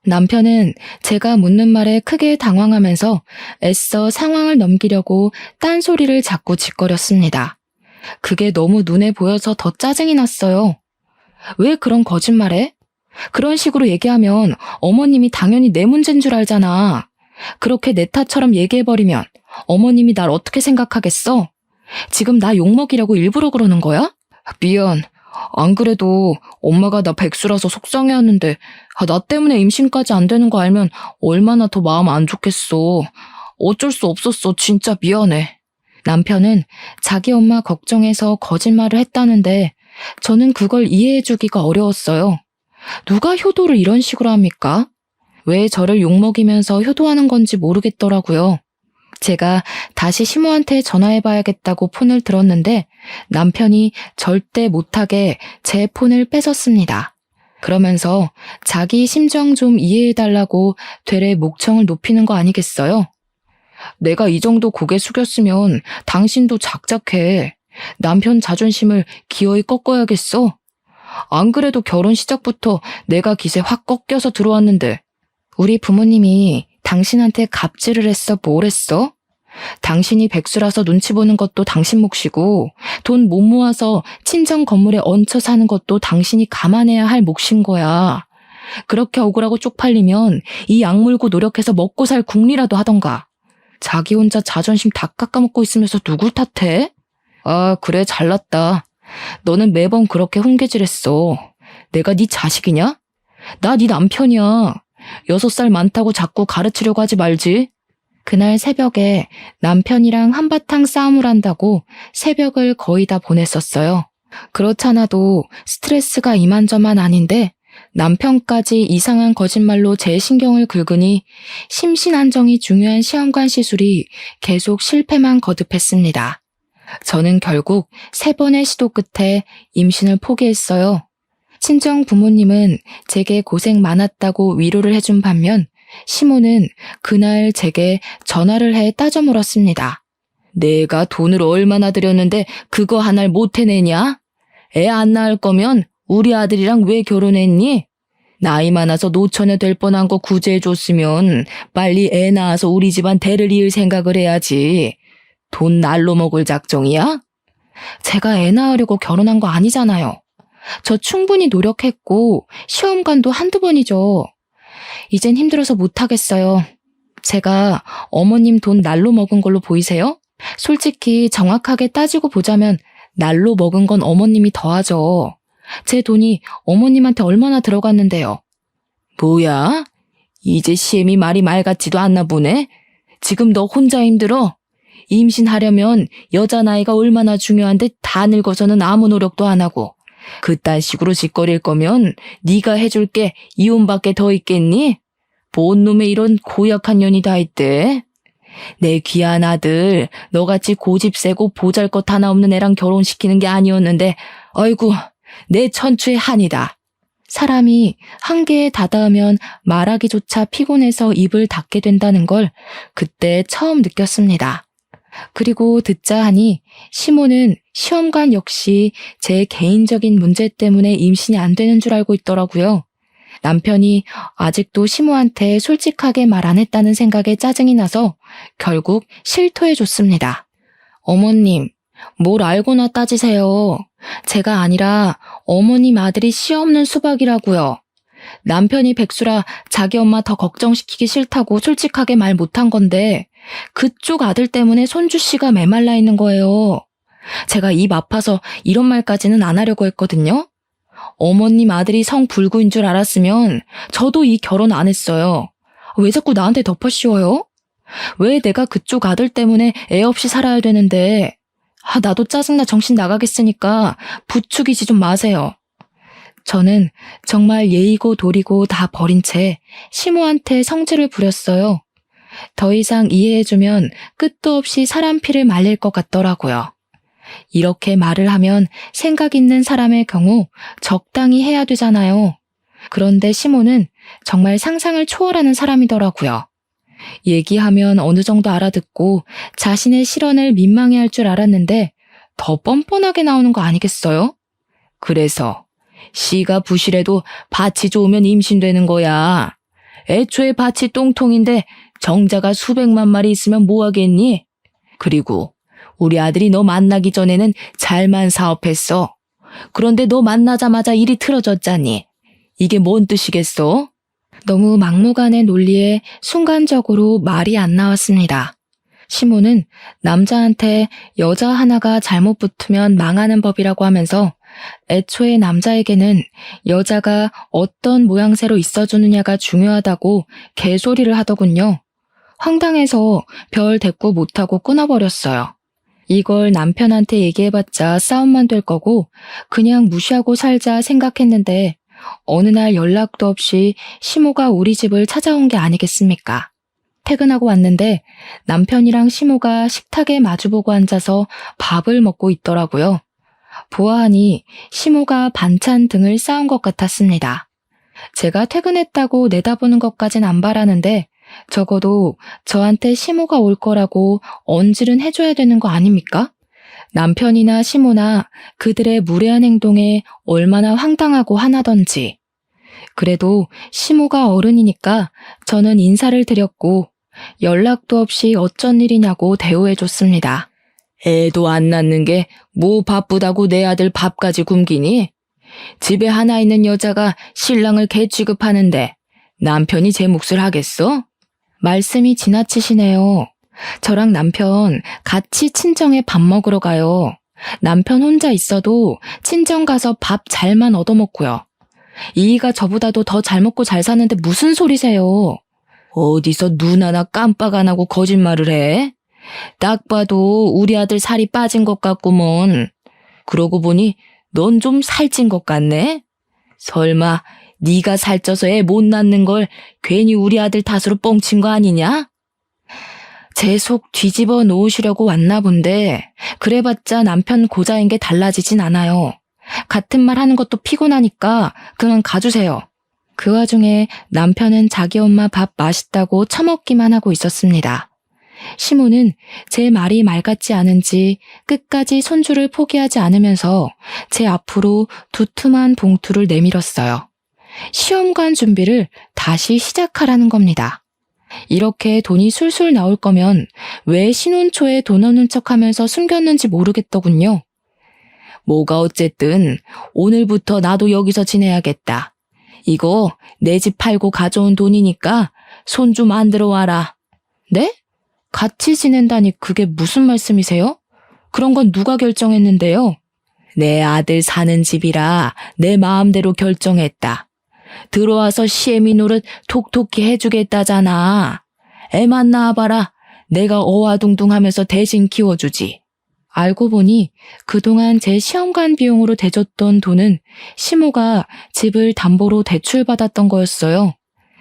S1: 남편은 제가 묻는 말에 크게 당황하면서 애써 상황을 넘기려고 딴소리를 자꾸 짓거렸습니다. 그게 너무 눈에 보여서 더 짜증이 났어요. 왜 그런 거짓말해? 그런 식으로 얘기하면 어머님이 당연히 내 문제인 줄 알잖아. 그렇게 내 탓처럼 얘기해버리면 어머님이 날 어떻게 생각하겠어? 지금 나 욕먹이려고 일부러 그러는 거야? 미안. 안 그래도 엄마가 나 백수라서 속상해하는데 나 때문에 임신까지 안 되는 거 알면 얼마나 더 마음 안 좋겠어. 어쩔 수 없었어. 진짜 미안해. 남편은 자기 엄마 걱정해서 거짓말을 했다는데 저는 그걸 이해해주기가 어려웠어요. 누가 효도를 이런 식으로 합니까? 왜 저를 욕먹이면서 효도하는 건지 모르겠더라고요. 제가 다시 시모한테 전화해봐야겠다고 폰을 들었는데 남편이 절대 못하게 제 폰을 뺏었습니다. 그러면서 자기 심정 좀 이해해달라고 되레 목청을 높이는 거 아니겠어요? 내가 이 정도 고개 숙였으면 당신도 작작해. 남편 자존심을 기어이 꺾어야겠어? 안 그래도 결혼 시작부터 내가 기세 확 꺾여서 들어왔는데 우리 부모님이 당신한테 갑질을 했어? 뭘 했어? 당신이 백수라서 눈치 보는 것도 당신 몫이고 돈 못 모아서 친정 건물에 얹혀 사는 것도 당신이 감안해야 할 몫인 거야. 그렇게 억울하고 쪽팔리면 이 악물고 노력해서 먹고 살 궁리라도 하던가. 자기 혼자 자존심 다 깎아먹고 있으면서 누굴 탓해? 아, 그래, 잘났다. 너는 매번 그렇게 훈계질했어. 내가 네 자식이냐? 나 네 남편이야. 6살 많다고 자꾸 가르치려고 하지 말지. 그날 새벽에 남편이랑 한바탕 싸움을 한다고 새벽을 거의 다 보냈었어요. 그렇잖아도 스트레스가 이만저만 아닌데 남편까지 이상한 거짓말로 제 신경을 긁으니 심신 안정이 중요한 시험관 시술이 계속 실패만 거듭했습니다. 저는 결국 3번의 시도 끝에 임신을 포기했어요. 친정 부모님은 제게 고생 많았다고 위로를 해준 반면 시모는 그날 제게 전화를 해 따져 물었습니다. 내가 돈을 얼마나 들였는데 그거 하나를 못 해내냐? 애 안 낳을 거면 우리 아들이랑 왜 결혼했니? 나이 많아서 노처녀 될 뻔한 거 구제해줬으면 빨리 애 낳아서 우리 집안 대를 이을 생각을 해야지. 돈 날로 먹을 작정이야? 제가 애 낳으려고 결혼한 거 아니잖아요. 저 충분히 노력했고 시험관도 한두 번이죠. 이젠 힘들어서 못하겠어요. 제가 어머님 돈 날로 먹은 걸로 보이세요? 솔직히 정확하게 따지고 보자면 날로 먹은 건 어머님이 더하죠. 제 돈이 어머님한테 얼마나 들어갔는데요. 뭐야? 이제 시엠이 말이 말 같지도 않나 보네? 지금 너 혼자 힘들어? 임신하려면 여자 나이가 얼마나 중요한데 다 늙어서는 아무 노력도 안 하고 그딴 식으로 짓거릴 거면 네가 해줄 게 이혼밖에 더 있겠니? 뭔 놈의 이런 고약한 년이 다 있대? 내 귀한 아들 너같이 고집 세고 보잘것 하나 없는 애랑 결혼시키는 게 아니었는데 아이고 내 천추의 한이다. 사람이 한계에 다다으면 말하기조차 피곤해서 입을 닫게 된다는 걸 그때 처음 느꼈습니다. 그리고 듣자 하니 시모는 시험관 역시 제 개인적인 문제 때문에 임신이 안 되는 줄 알고 있더라고요. 남편이 아직도 시모한테 솔직하게 말 안 했다는 생각에 짜증이 나서 결국 실토해줬습니다. 어머님, 뭘 알고나 따지세요. 제가 아니라 어머님 아들이 씨 없는 수박이라고요. 남편이 백수라 자기 엄마 더 걱정시키기 싫다고 솔직하게 말 못한 건데 그쪽 아들 때문에 손주 씨가 메말라 있는 거예요. 제가 입 아파서 이런 말까지는 안 하려고 했거든요. 어머님 아들이 성불구인 줄 알았으면 저도 이 결혼 안 했어요. 왜 자꾸 나한테 덮어씌워요? 왜 내가 그쪽 아들 때문에 애 없이 살아야 되는데 나도 짜증나 정신 나가겠으니까 부추기지 좀 마세요. 저는 정말 예의고 도리고 다 버린 채 시모한테 성질을 부렸어요. 더 이상 이해해주면 끝도 없이 사람 피를 말릴 것 같더라고요. 이렇게 말을 하면 생각 있는 사람의 경우 적당히 해야 되잖아요. 그런데 시모는 정말 상상을 초월하는 사람이더라고요. 얘기하면 어느 정도 알아듣고 자신의 실언을 민망해할 줄 알았는데 더 뻔뻔하게 나오는 거 아니겠어요? 그래서 씨가 부실해도 밭이 좋으면 임신되는 거야. 애초에 밭이 똥통인데 정자가 수백만 마리 있으면 뭐 하겠니? 그리고 우리 아들이 너 만나기 전에는 잘만 사업했어. 그런데 너 만나자마자 일이 틀어졌잖니. 이게 뭔 뜻이겠어? 너무 막무가내 논리에 순간적으로 말이 안 나왔습니다. 시모는 남자한테 여자 하나가 잘못 붙으면 망하는 법이라고 하면서 애초에 남자에게는 여자가 어떤 모양새로 있어주느냐가 중요하다고 개소리를 하더군요. 황당해서 별 대꾸 못하고 끊어버렸어요. 이걸 남편한테 얘기해봤자 싸움만 될 거고 그냥 무시하고 살자 생각했는데 어느 날 연락도 없이 시모가 우리 집을 찾아온 게 아니겠습니까? 퇴근하고 왔는데 남편이랑 시모가 식탁에 마주보고 앉아서 밥을 먹고 있더라고요. 보아하니 시모가 반찬 등을 쌓은 것 같았습니다. 제가 퇴근했다고 내다보는 것까진 안 바라는데 적어도 저한테 시모가 올 거라고 언질은 해줘야 되는 거 아닙니까? 남편이나 시모나 그들의 무례한 행동에 얼마나 황당하고 화나던지. 그래도 시모가 어른이니까 저는 인사를 드렸고 연락도 없이 어쩐 일이냐고 대우해줬습니다. 애도 안 낳는 게 뭐 바쁘다고 내 아들 밥까지 굶기니? 집에 하나 있는 여자가 신랑을 개 취급하는데 남편이 제 몫을 하겠어? 말씀이 지나치시네요. 저랑 남편 같이 친정에 밥 먹으러 가요. 남편 혼자 있어도 친정 가서 밥 잘만 얻어먹고요. 이이가 저보다도 더 잘 먹고 잘 사는데 무슨 소리세요? 어디서 눈 하나 깜빡 안 하고 거짓말을 해? 딱 봐도 우리 아들 살이 빠진 것 같구먼. 그러고 보니 넌 좀 살찐 것 같네? 설마 네가 살쪄서 애 못 낳는 걸 괜히 우리 아들 탓으로 뻥친 거 아니냐? 제 속 뒤집어 놓으시려고 왔나 본데 그래봤자 남편 고자인 게 달라지진 않아요. 같은 말 하는 것도 피곤하니까 그만 가주세요. 그 와중에 남편은 자기 엄마 밥 맛있다고 처먹기만 하고 있었습니다. 시모는 제 말이 말 같지 않은지 끝까지 손주를 포기하지 않으면서 제 앞으로 두툼한 봉투를 내밀었어요. 시험관 준비를 다시 시작하라는 겁니다. 이렇게 돈이 술술 나올 거면 왜 신혼 초에 돈 없는 척하면서 숨겼는지 모르겠더군요. 뭐가 어쨌든 오늘부터 나도 여기서 지내야겠다. 이거 내 집 팔고 가져온 돈이니까 손 좀 안 들어와라. 네? 같이 지낸다니 그게 무슨 말씀이세요? 그런 건 누가 결정했는데요? 내 아들 사는 집이라 내 마음대로 결정했다. 들어와서 시애미 노릇 톡톡히 해주겠다잖아. 애만 낳아봐라. 내가 어와둥둥하면서 대신 키워주지. 알고 보니 그동안 제 시험관 비용으로 대줬던 돈은 시모가 집을 담보로 대출받았던 거였어요.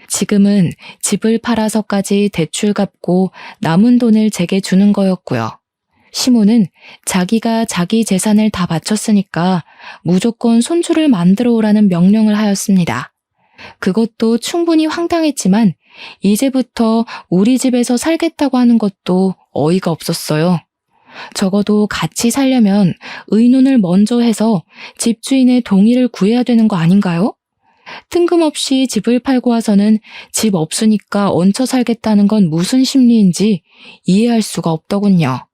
S1: 지금은 집을 팔아서까지 대출 갚고 남은 돈을 제게 주는 거였고요. 시모는 자기가 자기 재산을 다 바쳤으니까 무조건 손주를 만들어 오라는 명령을 하였습니다. 그것도 충분히 황당했지만 이제부터 우리 집에서 살겠다고 하는 것도 어이가 없었어요. 적어도 같이 살려면 의논을 먼저 해서 집주인의 동의를 구해야 되는 거 아닌가요? 뜬금없이 집을 팔고 와서는 집 없으니까 얹혀 살겠다는 건 무슨 심리인지 이해할 수가 없더군요.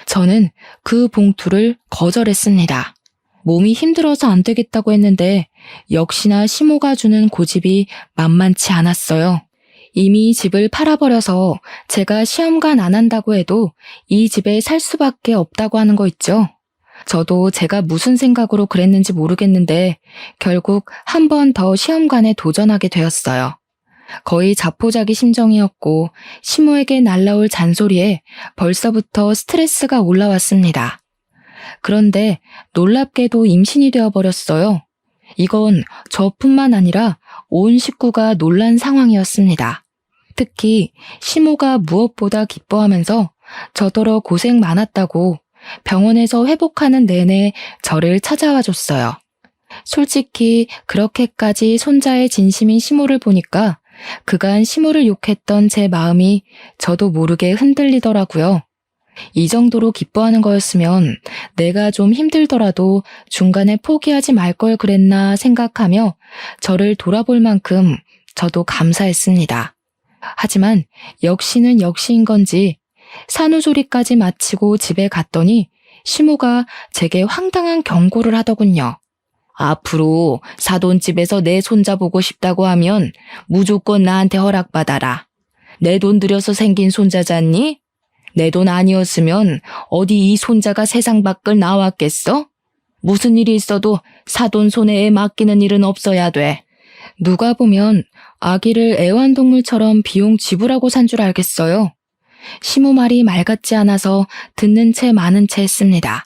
S1: 저는 그 봉투를 거절했습니다. 몸이 힘들어서 안 되겠다고 했는데 역시나 시모가 주는 고집이 만만치 않았어요. 이미 집을 팔아버려서 제가 시험관 안 한다고 해도 이 집에 살 수밖에 없다고 하는 거 있죠. 저도 제가 무슨 생각으로 그랬는지 모르겠는데 결국 한 번 더 시험관에 도전하게 되었어요. 거의 자포자기 심정이었고 시모에게 날라올 잔소리에 벌써부터 스트레스가 올라왔습니다. 그런데 놀랍게도 임신이 되어버렸어요. 이건 저뿐만 아니라 온 식구가 놀란 상황이었습니다. 특히 시모가 무엇보다 기뻐하면서 저더러 고생 많았다고 병원에서 회복하는 내내 저를 찾아와 줬어요. 솔직히 그렇게까지 손자의 진심인 시모를 보니까 그간 시모를 욕했던 제 마음이 저도 모르게 흔들리더라고요. 이 정도로 기뻐하는 거였으면 내가 좀 힘들더라도 중간에 포기하지 말 걸 그랬나 생각하며 저를 돌아볼 만큼 저도 감사했습니다. 하지만 역시는 역시인 건지 산후조리까지 마치고 집에 갔더니 시모가 제게 황당한 경고를 하더군요. 앞으로 사돈집에서 내 손자 보고 싶다고 하면 무조건 나한테 허락받아라. 내 돈 들여서 생긴 손자잖니? 내 돈 아니었으면 어디 이 손자가 세상 밖을 나왔겠어? 무슨 일이 있어도 사돈 손에 애 맡기는 일은 없어야 돼. 누가 보면 아기를 애완동물처럼 비용 지불하고 산 줄 알겠어요. 시모 말이 말 같지 않아서 듣는 채 마는 채 했습니다.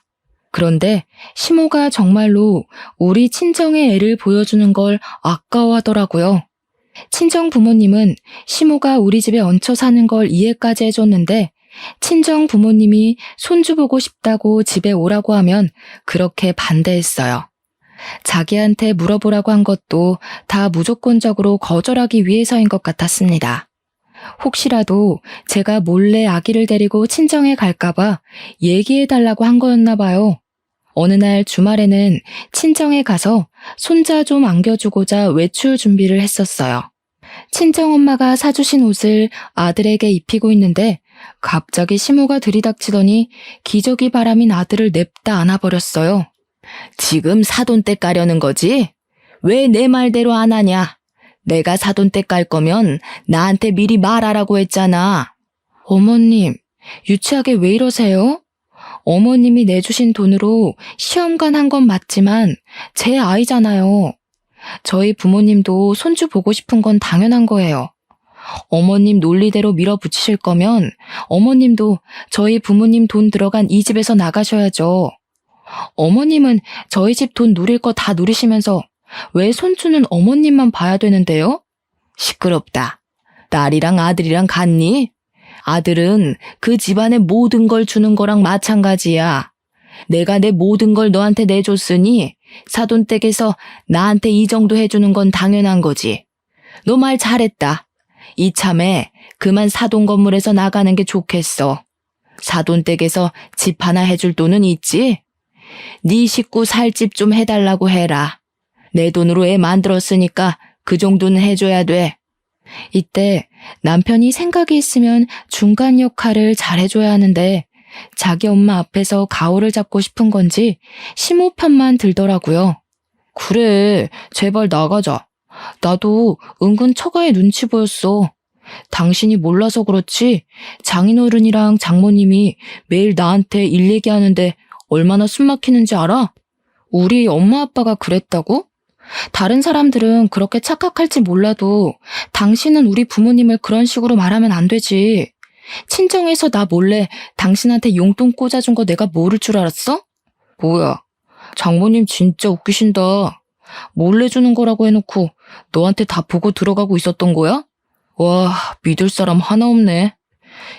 S1: 그런데 시모가 정말로 우리 친정의 애를 보여주는 걸 아까워하더라고요. 친정 부모님은 시모가 우리 집에 얹혀 사는 걸 이해까지 해줬는데 친정 부모님이 손주 보고 싶다고 집에 오라고 하면 그렇게 반대했어요. 자기한테 물어보라고 한 것도 다 무조건적으로 거절하기 위해서인 것 같았습니다. 혹시라도 제가 몰래 아기를 데리고 친정에 갈까봐 얘기해달라고 한 거였나 봐요. 어느 날 주말에는 친정에 가서 손자 좀 안겨주고자 외출 준비를 했었어요. 친정엄마가 사주신 옷을 아들에게 입히고 있는데 갑자기 시모가 들이닥치더니 기저귀 바람인 아들을 냅다 안아버렸어요. 지금 사돈댁 가려는 거지? 왜 내 말대로 안 하냐? 내가 사돈댁 갈 거면 나한테 미리 말하라고 했잖아. 어머님, 유치하게 왜 이러세요? 어머님이 내주신 돈으로 시험관 한 건 맞지만 제 아이잖아요. 저희 부모님도 손주 보고 싶은 건 당연한 거예요. 어머님 논리대로 밀어붙이실 거면 어머님도 저희 부모님 돈 들어간 이 집에서 나가셔야죠. 어머님은 저희 집 돈 누릴 거 다 누리시면서 왜 손주는 어머님만 봐야 되는데요? 시끄럽다. 딸이랑 아들이랑 같니? 아들은 그 집안의 모든 걸 주는 거랑 마찬가지야. 내가 내 모든 걸 너한테 내줬으니 사돈댁에서 나한테 이 정도 해주는 건 당연한 거지. 너 말 잘했다. 이참에 그만 사돈 건물에서 나가는 게 좋겠어. 사돈댁에서 집 하나 해줄 돈은 있지? 네 식구 살 집 좀 해달라고 해라. 내 돈으로 애 만들었으니까 그 정도는 해줘야 돼. 이때 남편이 생각이 있으면 중간 역할을 잘해줘야 하는데 자기 엄마 앞에서 가오를 잡고 싶은 건지 시모 편만 들더라고요. 그래, 제발 나가자. 나도 은근 처가에 눈치 보였어. 당신이 몰라서 그렇지 장인어른이랑 장모님이 매일 나한테 일 얘기하는데 얼마나 숨 막히는지 알아? 우리 엄마 아빠가 그랬다고? 다른 사람들은 그렇게 착각할지 몰라도 당신은 우리 부모님을 그런 식으로 말하면 안 되지. 친정에서 나 몰래 당신한테 용돈 꽂아준 거 내가 모를 줄 알았어? 뭐야, 장모님 진짜 웃기신다. 몰래 주는 거라고 해놓고 너한테 다 보고 들어가고 있었던 거야? 와, 믿을 사람 하나 없네.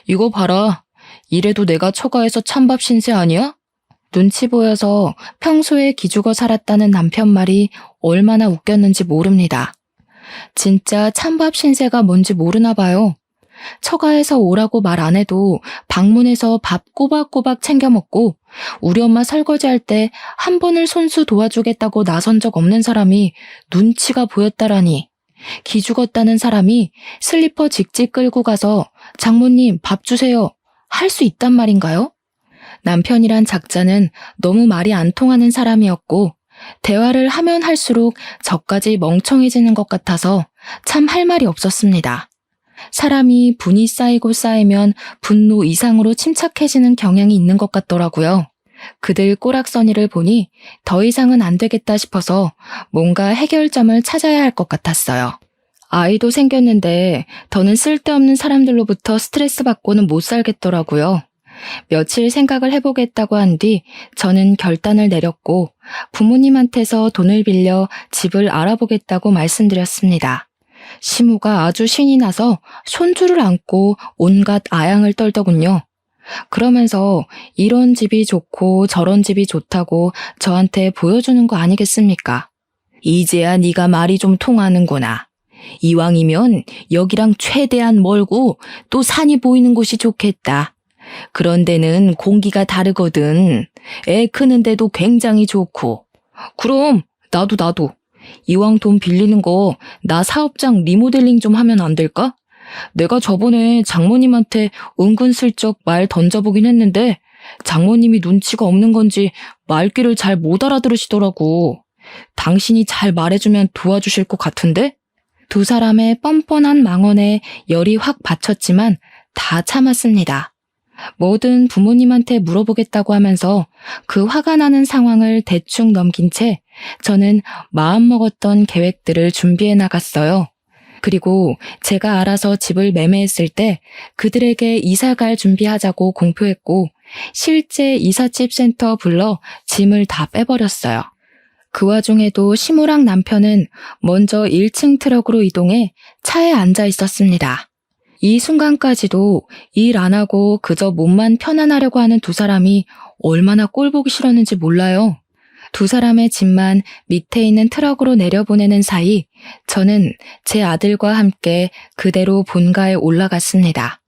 S1: 이거 봐라. 이래도 내가 처가에서 찬밥 신세 아니야? 눈치 보여서 평소에 기죽어 살았다는 남편 말이 얼마나 웃겼는지 모릅니다. 진짜 찬밥 신세가 뭔지 모르나 봐요. 처가에서 오라고 말 안 해도 방문해서 밥 꼬박꼬박 챙겨 먹고 우리 엄마 설거지할 때 한 번을 손수 도와주겠다고 나선 적 없는 사람이 눈치가 보였다라니. 기죽었다는 사람이 슬리퍼 직직 끌고 가서 장모님 밥 주세요 할 수 있단 말인가요? 남편이란 작자는 너무 말이 안 통하는 사람이었고 대화를 하면 할수록 저까지 멍청해지는 것 같아서 참 할 말이 없었습니다. 사람이 분이 쌓이고 쌓이면 분노 이상으로 침착해지는 경향이 있는 것 같더라고요. 그들 꼬락서니를 보니 더 이상은 안 되겠다 싶어서 뭔가 해결점을 찾아야 할 것 같았어요. 아이도 생겼는데 더는 쓸데없는 사람들로부터 스트레스 받고는 못 살겠더라고요. 며칠 생각을 해보겠다고 한 뒤 저는 결단을 내렸고 부모님한테서 돈을 빌려 집을 알아보겠다고 말씀드렸습니다. 시모가 아주 신이 나서 손주를 안고 온갖 아양을 떨더군요. 그러면서 이런 집이 좋고 저런 집이 좋다고 저한테 보여주는 거 아니겠습니까? 이제야 네가 말이 좀 통하는구나. 이왕이면 여기랑 최대한 멀고 또 산이 보이는 곳이 좋겠다. 그런 데는 공기가 다르거든. 애 크는데도 굉장히 좋고. 그럼 나도. 이왕 돈 빌리는 거 나 사업장 리모델링 좀 하면 안 될까? 내가 저번에 장모님한테 은근슬쩍 말 던져보긴 했는데 장모님이 눈치가 없는 건지 말귀를 잘 못 알아들으시더라고. 당신이 잘 말해주면 도와주실 것 같은데? 두 사람의 뻔뻔한 망언에 열이 확 받쳤지만 다 참았습니다. 뭐든 부모님한테 물어보겠다고 하면서 그 화가 나는 상황을 대충 넘긴 채 저는 마음먹었던 계획들을 준비해 나갔어요. 그리고 제가 알아서 집을 매매했을 때 그들에게 이사갈 준비하자고 공표했고 실제 이삿집 센터 불러 짐을 다 빼버렸어요. 그 와중에도 시무랑 남편은 먼저 1층 트럭으로 이동해 차에 앉아 있었습니다. 이 순간까지도 일 안 하고 그저 몸만 편안하려고 하는 두 사람이 얼마나 꼴보기 싫었는지 몰라요. 두 사람의 짐만 밑에 있는 트럭으로 내려보내는 사이 저는 제 아들과 함께 그대로 본가에 올라갔습니다.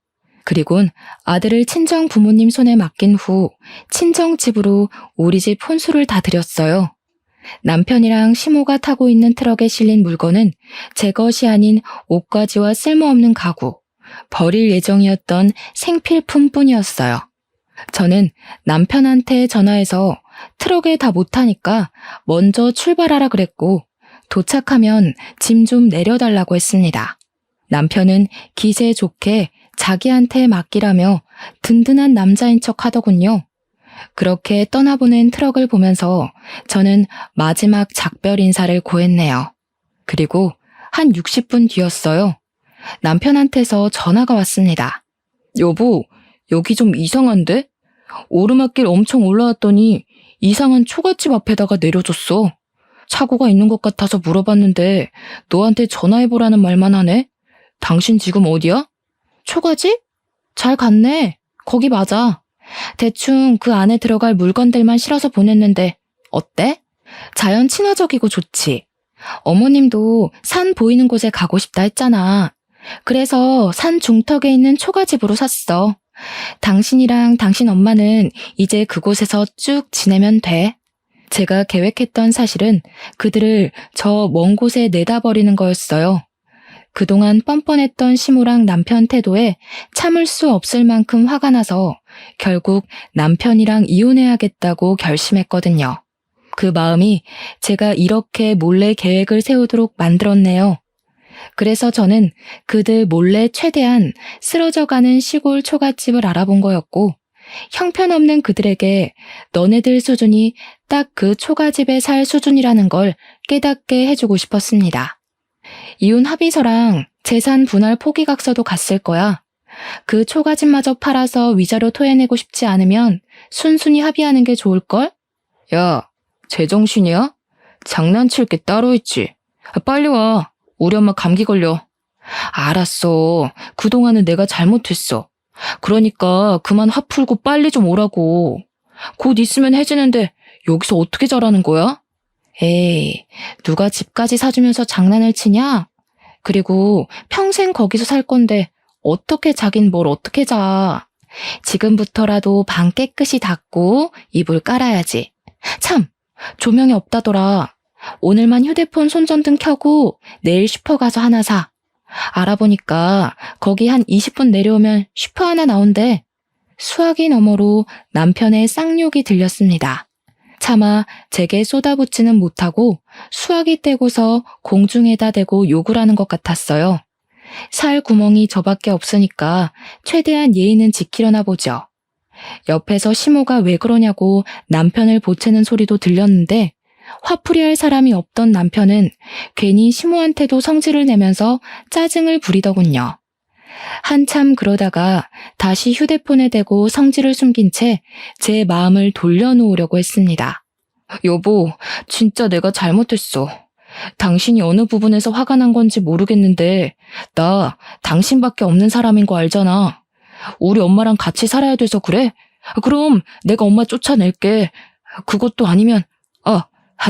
S1: 그리곤 아들을 친정 부모님 손에 맡긴 후 친정집으로 우리 집 혼수를 다 드렸어요. 남편이랑 시모가 타고 있는 트럭에 실린 물건은 제 것이 아닌 옷가지와 쓸모없는 가구, 버릴 예정이었던 생필품뿐이었어요. 저는 남편한테 전화해서 트럭에 다 못 타니까 먼저 출발하라 그랬고 도착하면 짐 좀 내려달라고 했습니다. 남편은 기세 좋게 자기한테 맡기라며 든든한 남자인 척 하더군요. 그렇게 떠나보낸 트럭을 보면서 저는 마지막 작별 인사를 고했네요. 그리고 한 60분 뒤였어요. 남편한테서 전화가 왔습니다. 여보, 여기 좀 이상한데? 오르막길 엄청 올라왔더니 이상한 초가집 앞에다가 내려줬어. 착오가 있는 것 같아서 물어봤는데 너한테 전화해보라는 말만 하네? 당신 지금 어디야? 초가집? 잘 갔네. 거기 맞아. 대충 그 안에 들어갈 물건들만 실어서 보냈는데 어때? 자연 친화적이고 좋지. 어머님도 산 보이는 곳에 가고 싶다 했잖아. 그래서 산 중턱에 있는 초가집으로 샀어. 당신이랑 당신 엄마는 이제 그곳에서 쭉 지내면 돼. 제가 계획했던 사실은 그들을 저 먼 곳에 내다 버리는 거였어요. 그동안 뻔뻔했던 시모랑 남편 태도에 참을 수 없을 만큼 화가 나서 결국 남편이랑 이혼해야겠다고 결심했거든요. 그 마음이 제가 이렇게 몰래 계획을 세우도록 만들었네요. 그래서 저는 그들 몰래 최대한 쓰러져가는 시골 초가집을 알아본 거였고, 형편없는 그들에게 너네들 수준이 딱 그 초가집에 살 수준이라는 걸 깨닫게 해주고 싶었습니다. 이혼 합의서랑 재산 분할 포기각서도 갔을 거야. 그 초가집마저 팔아서 위자료 토해내고 싶지 않으면 순순히 합의하는 게 좋을걸? 야, 제정신이야? 장난칠 게 따로 있지. 빨리 와. 우리 엄마 감기 걸려. 알았어. 그동안은 내가 잘못했어. 그러니까 그만 화 풀고 빨리 좀 오라고. 곧 있으면 해지는데 여기서 어떻게 자라는 거야? 에이, 누가 집까지 사주면서 장난을 치냐? 그리고 평생 거기서 살 건데 어떻게 자긴 뭘 어떻게 자. 지금부터라도 방 깨끗이 닦고 이불 깔아야지. 참, 조명이 없다더라. 오늘만 휴대폰 손전등 켜고 내일 슈퍼 가서 하나 사. 알아보니까 거기 한 20분 내려오면 슈퍼 하나 나온대. 수화기 너머로 남편의 쌍욕이 들렸습니다. 차마 제게 쏟아붓지는 못하고 수화기 떼고서 공중에다 대고 욕을 하는 것 같았어요. 살 구멍이 저밖에 없으니까 최대한 예의는 지키려나 보죠. 옆에서 시모가 왜 그러냐고 남편을 보채는 소리도 들렸는데 화풀이할 사람이 없던 남편은 괜히 시모한테도 성질을 내면서 짜증을 부리더군요. 한참 그러다가 다시 휴대폰에 대고 성질을 숨긴 채 제 마음을 돌려놓으려고 했습니다. 여보, 진짜 내가 잘못했어. 당신이 어느 부분에서 화가 난 건지 모르겠는데 나 당신밖에 없는 사람인 거 알잖아. 우리 엄마랑 같이 살아야 돼서 그래? 그럼 내가 엄마 쫓아낼게. 그것도 아니면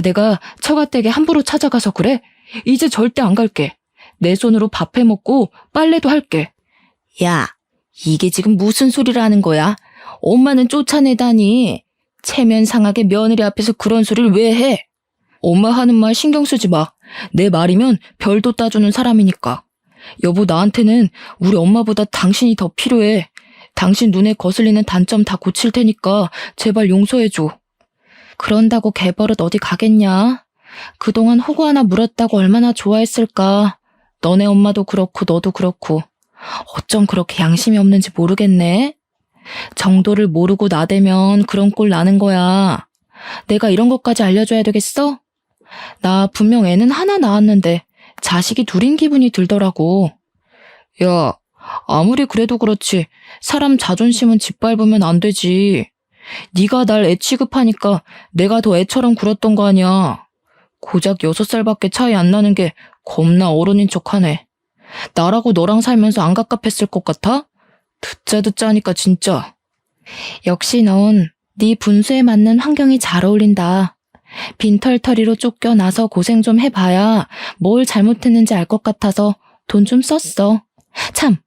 S1: 내가 처가댁에 함부로 찾아가서 그래? 이제 절대 안 갈게. 내 손으로 밥 해먹고 빨래도 할게. 야, 이게 지금 무슨 소리를 하는 거야? 엄마는 쫓아내다니. 체면 상하게 며느리 앞에서 그런 소리를 왜 해? 엄마 하는 말 신경 쓰지 마. 내 말이면 별도 따주는 사람이니까. 여보, 나한테는 우리 엄마보다 당신이 더 필요해. 당신 눈에 거슬리는 단점 다 고칠 테니까 제발 용서해줘. 그런다고 개버릇 어디 가겠냐? 그동안 호구 하나 물었다고 얼마나 좋아했을까? 너네 엄마도 그렇고 너도 그렇고. 어쩜 그렇게 양심이 없는지 모르겠네. 정도를 모르고 나대면 그런 꼴 나는 거야. 내가 이런 것까지 알려줘야 되겠어? 나 분명 애는 하나 낳았는데 자식이 둘인 기분이 들더라고. 야, 아무리 그래도 그렇지 사람 자존심은 짓밟으면 안 되지. 네가 날 애 취급하니까 내가 더 애처럼 굴었던 거 아니야. 고작 6살밖에 차이 안 나는 게 겁나 어른인 척하네. 나라고 너랑 살면서 안 갑갑했을 것 같아? 듣자 하니까 진짜. 역시 넌 네 분수에 맞는 환경이 잘 어울린다. 빈털터리로 쫓겨나서 고생 좀 해봐야 뭘 잘못했는지 알 것 같아서 돈 좀 썼어. 참,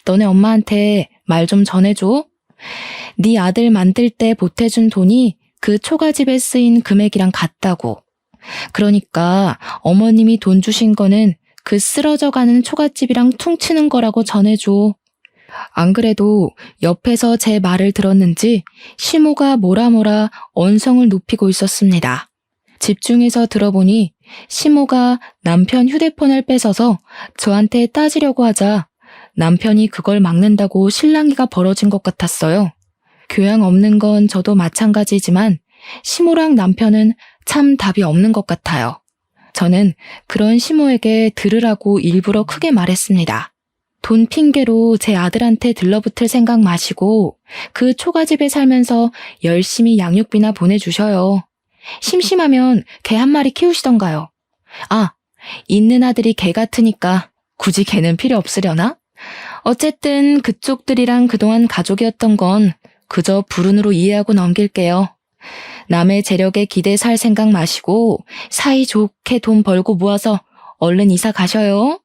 S1: 너네 엄마한테 말 좀 전해줘. 네 아들 만들 때 보태준 돈이 그 초가집에 쓰인 금액이랑 같다고. 그러니까 어머님이 돈 주신 거는 그 쓰러져가는 초가집이랑 퉁치는 거라고 전해줘. 안 그래도 옆에서 제 말을 들었는지 시모가 뭐라 언성을 높이고 있었습니다. 집중해서 들어보니 시모가 남편 휴대폰을 뺏어서 저한테 따지려고 하자 남편이 그걸 막는다고 실랑이가 벌어진 것 같았어요. 교양 없는 건 저도 마찬가지지만 시모랑 남편은 참 답이 없는 것 같아요. 저는 그런 시모에게 들으라고 일부러 크게 말했습니다. 돈 핑계로 제 아들한테 들러붙을 생각 마시고 그 초가집에 살면서 열심히 양육비나 보내주셔요. 심심하면 개 한 마리 키우시던가요. 있는 아들이 개 같으니까 굳이 개는 필요 없으려나? 어쨌든 그쪽들이랑 그동안 가족이었던 건 그저 불운으로 이해하고 넘길게요. 남의 재력에 기대 살 생각 마시고 사이좋게 돈 벌고 모아서 얼른 이사 가셔요.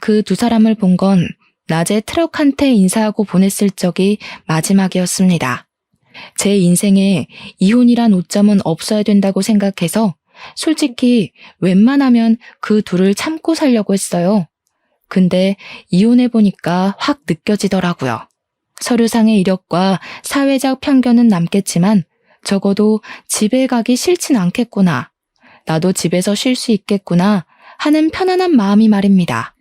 S1: 그 두 사람을 본 건 낮에 트럭한테 인사하고 보냈을 적이 마지막이었습니다. 제 인생에 이혼이란 오점은 없어야 된다고 생각해서 솔직히 웬만하면 그 둘을 참고 살려고 했어요. 근데 이혼해보니까 확 느껴지더라고요. 서류상의 이력과 사회적 편견은 남겠지만 적어도 집에 가기 싫진 않겠구나. 나도 집에서 쉴 수 있겠구나 하는 편안한 마음이 말입니다.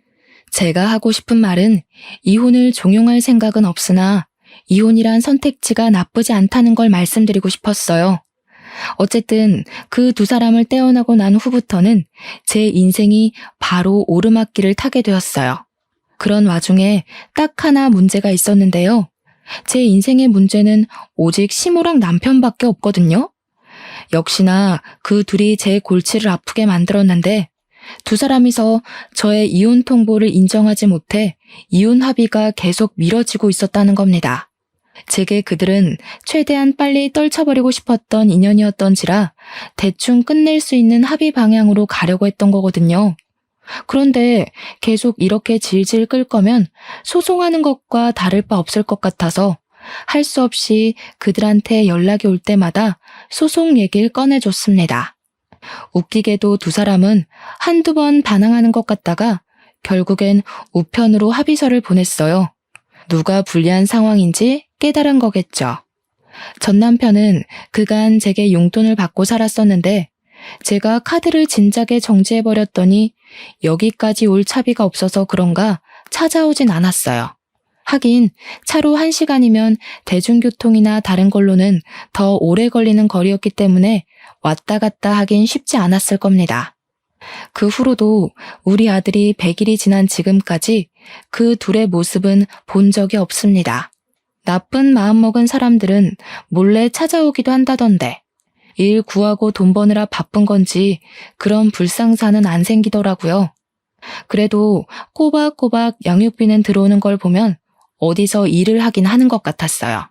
S1: 제가 하고 싶은 말은 이혼을 종용할 생각은 없으나 이혼이란 선택지가 나쁘지 않다는 걸 말씀드리고 싶었어요. 어쨌든 그 두 사람을 떼어나고 난 후부터는 제 인생이 바로 오르막길을 타게 되었어요. 그런 와중에 딱 하나 문제가 있었는데요. 제 인생의 문제는 오직 시모랑 남편밖에 없거든요. 역시나 그 둘이 제 골치를 아프게 만들었는데 두 사람이서 저의 이혼 통보를 인정하지 못해 이혼 합의가 계속 미뤄지고 있었다는 겁니다. 제게 그들은 최대한 빨리 떨쳐버리고 싶었던 인연이었던지라 대충 끝낼 수 있는 합의 방향으로 가려고 했던 거거든요. 그런데 계속 이렇게 질질 끌 거면 소송하는 것과 다를 바 없을 것 같아서 할 수 없이 그들한테 연락이 올 때마다 소송 얘기를 꺼내줬습니다. 웃기게도 두 사람은 한두 번 반항하는 것 같다가 결국엔 우편으로 합의서를 보냈어요. 누가 불리한 상황인지 깨달은 거겠죠. 전 남편은 그간 제게 용돈을 받고 살았었는데 제가 카드를 진작에 정지해버렸더니 여기까지 올 차비가 없어서 그런가 찾아오진 않았어요. 하긴 차로 1시간이면 대중교통이나 다른 걸로는 더 오래 걸리는 거리였기 때문에 왔다 갔다 하긴 쉽지 않았을 겁니다. 그 후로도 우리 아들이 100일이 지난 지금까지 그 둘의 모습은 본 적이 없습니다. 나쁜 마음먹은 사람들은 몰래 찾아오기도 한다던데 일 구하고 돈 버느라 바쁜 건지 그런 불상사는 안 생기더라고요. 그래도 꼬박꼬박 양육비는 들어오는 걸 보면 어디서 일을 하긴 하는 것 같았어요.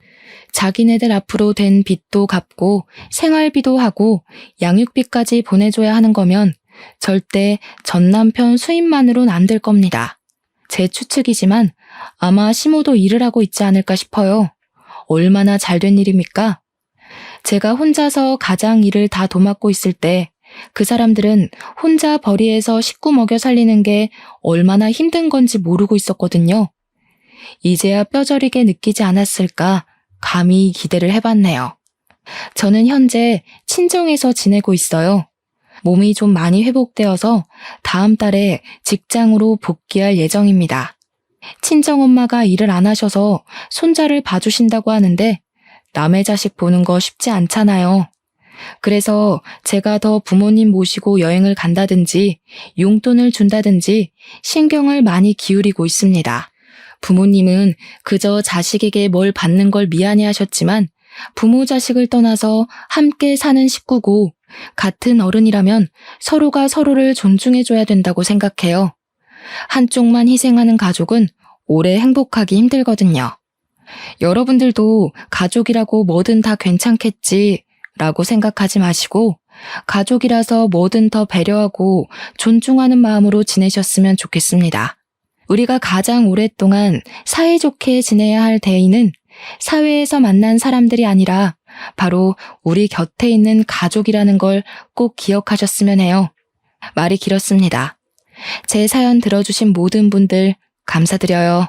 S1: 자기네들 앞으로 된 빚도 갚고 생활비도 하고 양육비까지 보내줘야 하는 거면 절대 전 남편 수입만으론 안 될 겁니다. 제 추측이지만 아마 시모도 일을 하고 있지 않을까 싶어요. 얼마나 잘된 일입니까? 제가 혼자서 가장 일을 다 도맡고 있을 때 그 사람들은 혼자 벌이에서 식구 먹여 살리는 게 얼마나 힘든 건지 모르고 있었거든요. 이제야 뼈저리게 느끼지 않았을까 감히 기대를 해봤네요. 저는 현재 친정에서 지내고 있어요. 몸이 좀 많이 회복되어서 다음 달에 직장으로 복귀할 예정입니다. 친정엄마가 일을 안 하셔서 손자를 봐주신다고 하는데 남의 자식 보는 거 쉽지 않잖아요. 그래서 제가 더 부모님 모시고 여행을 간다든지 용돈을 준다든지 신경을 많이 기울이고 있습니다. 부모님은 그저 자식에게 뭘 받는 걸 미안해 하셨지만 부모 자식을 떠나서 함께 사는 식구고 같은 어른이라면 서로가 서로를 존중해줘야 된다고 생각해요. 한쪽만 희생하는 가족은 오래 행복하기 힘들거든요. 여러분들도 가족이라고 뭐든 다 괜찮겠지 라고 생각하지 마시고 가족이라서 뭐든 더 배려하고 존중하는 마음으로 지내셨으면 좋겠습니다. 우리가 가장 오랫동안 사이좋게 지내야 할 대의는 사회에서 만난 사람들이 아니라 바로 우리 곁에 있는 가족이라는 걸 꼭 기억하셨으면 해요. 말이 길었습니다. 제 사연 들어주신 모든 분들 감사드려요.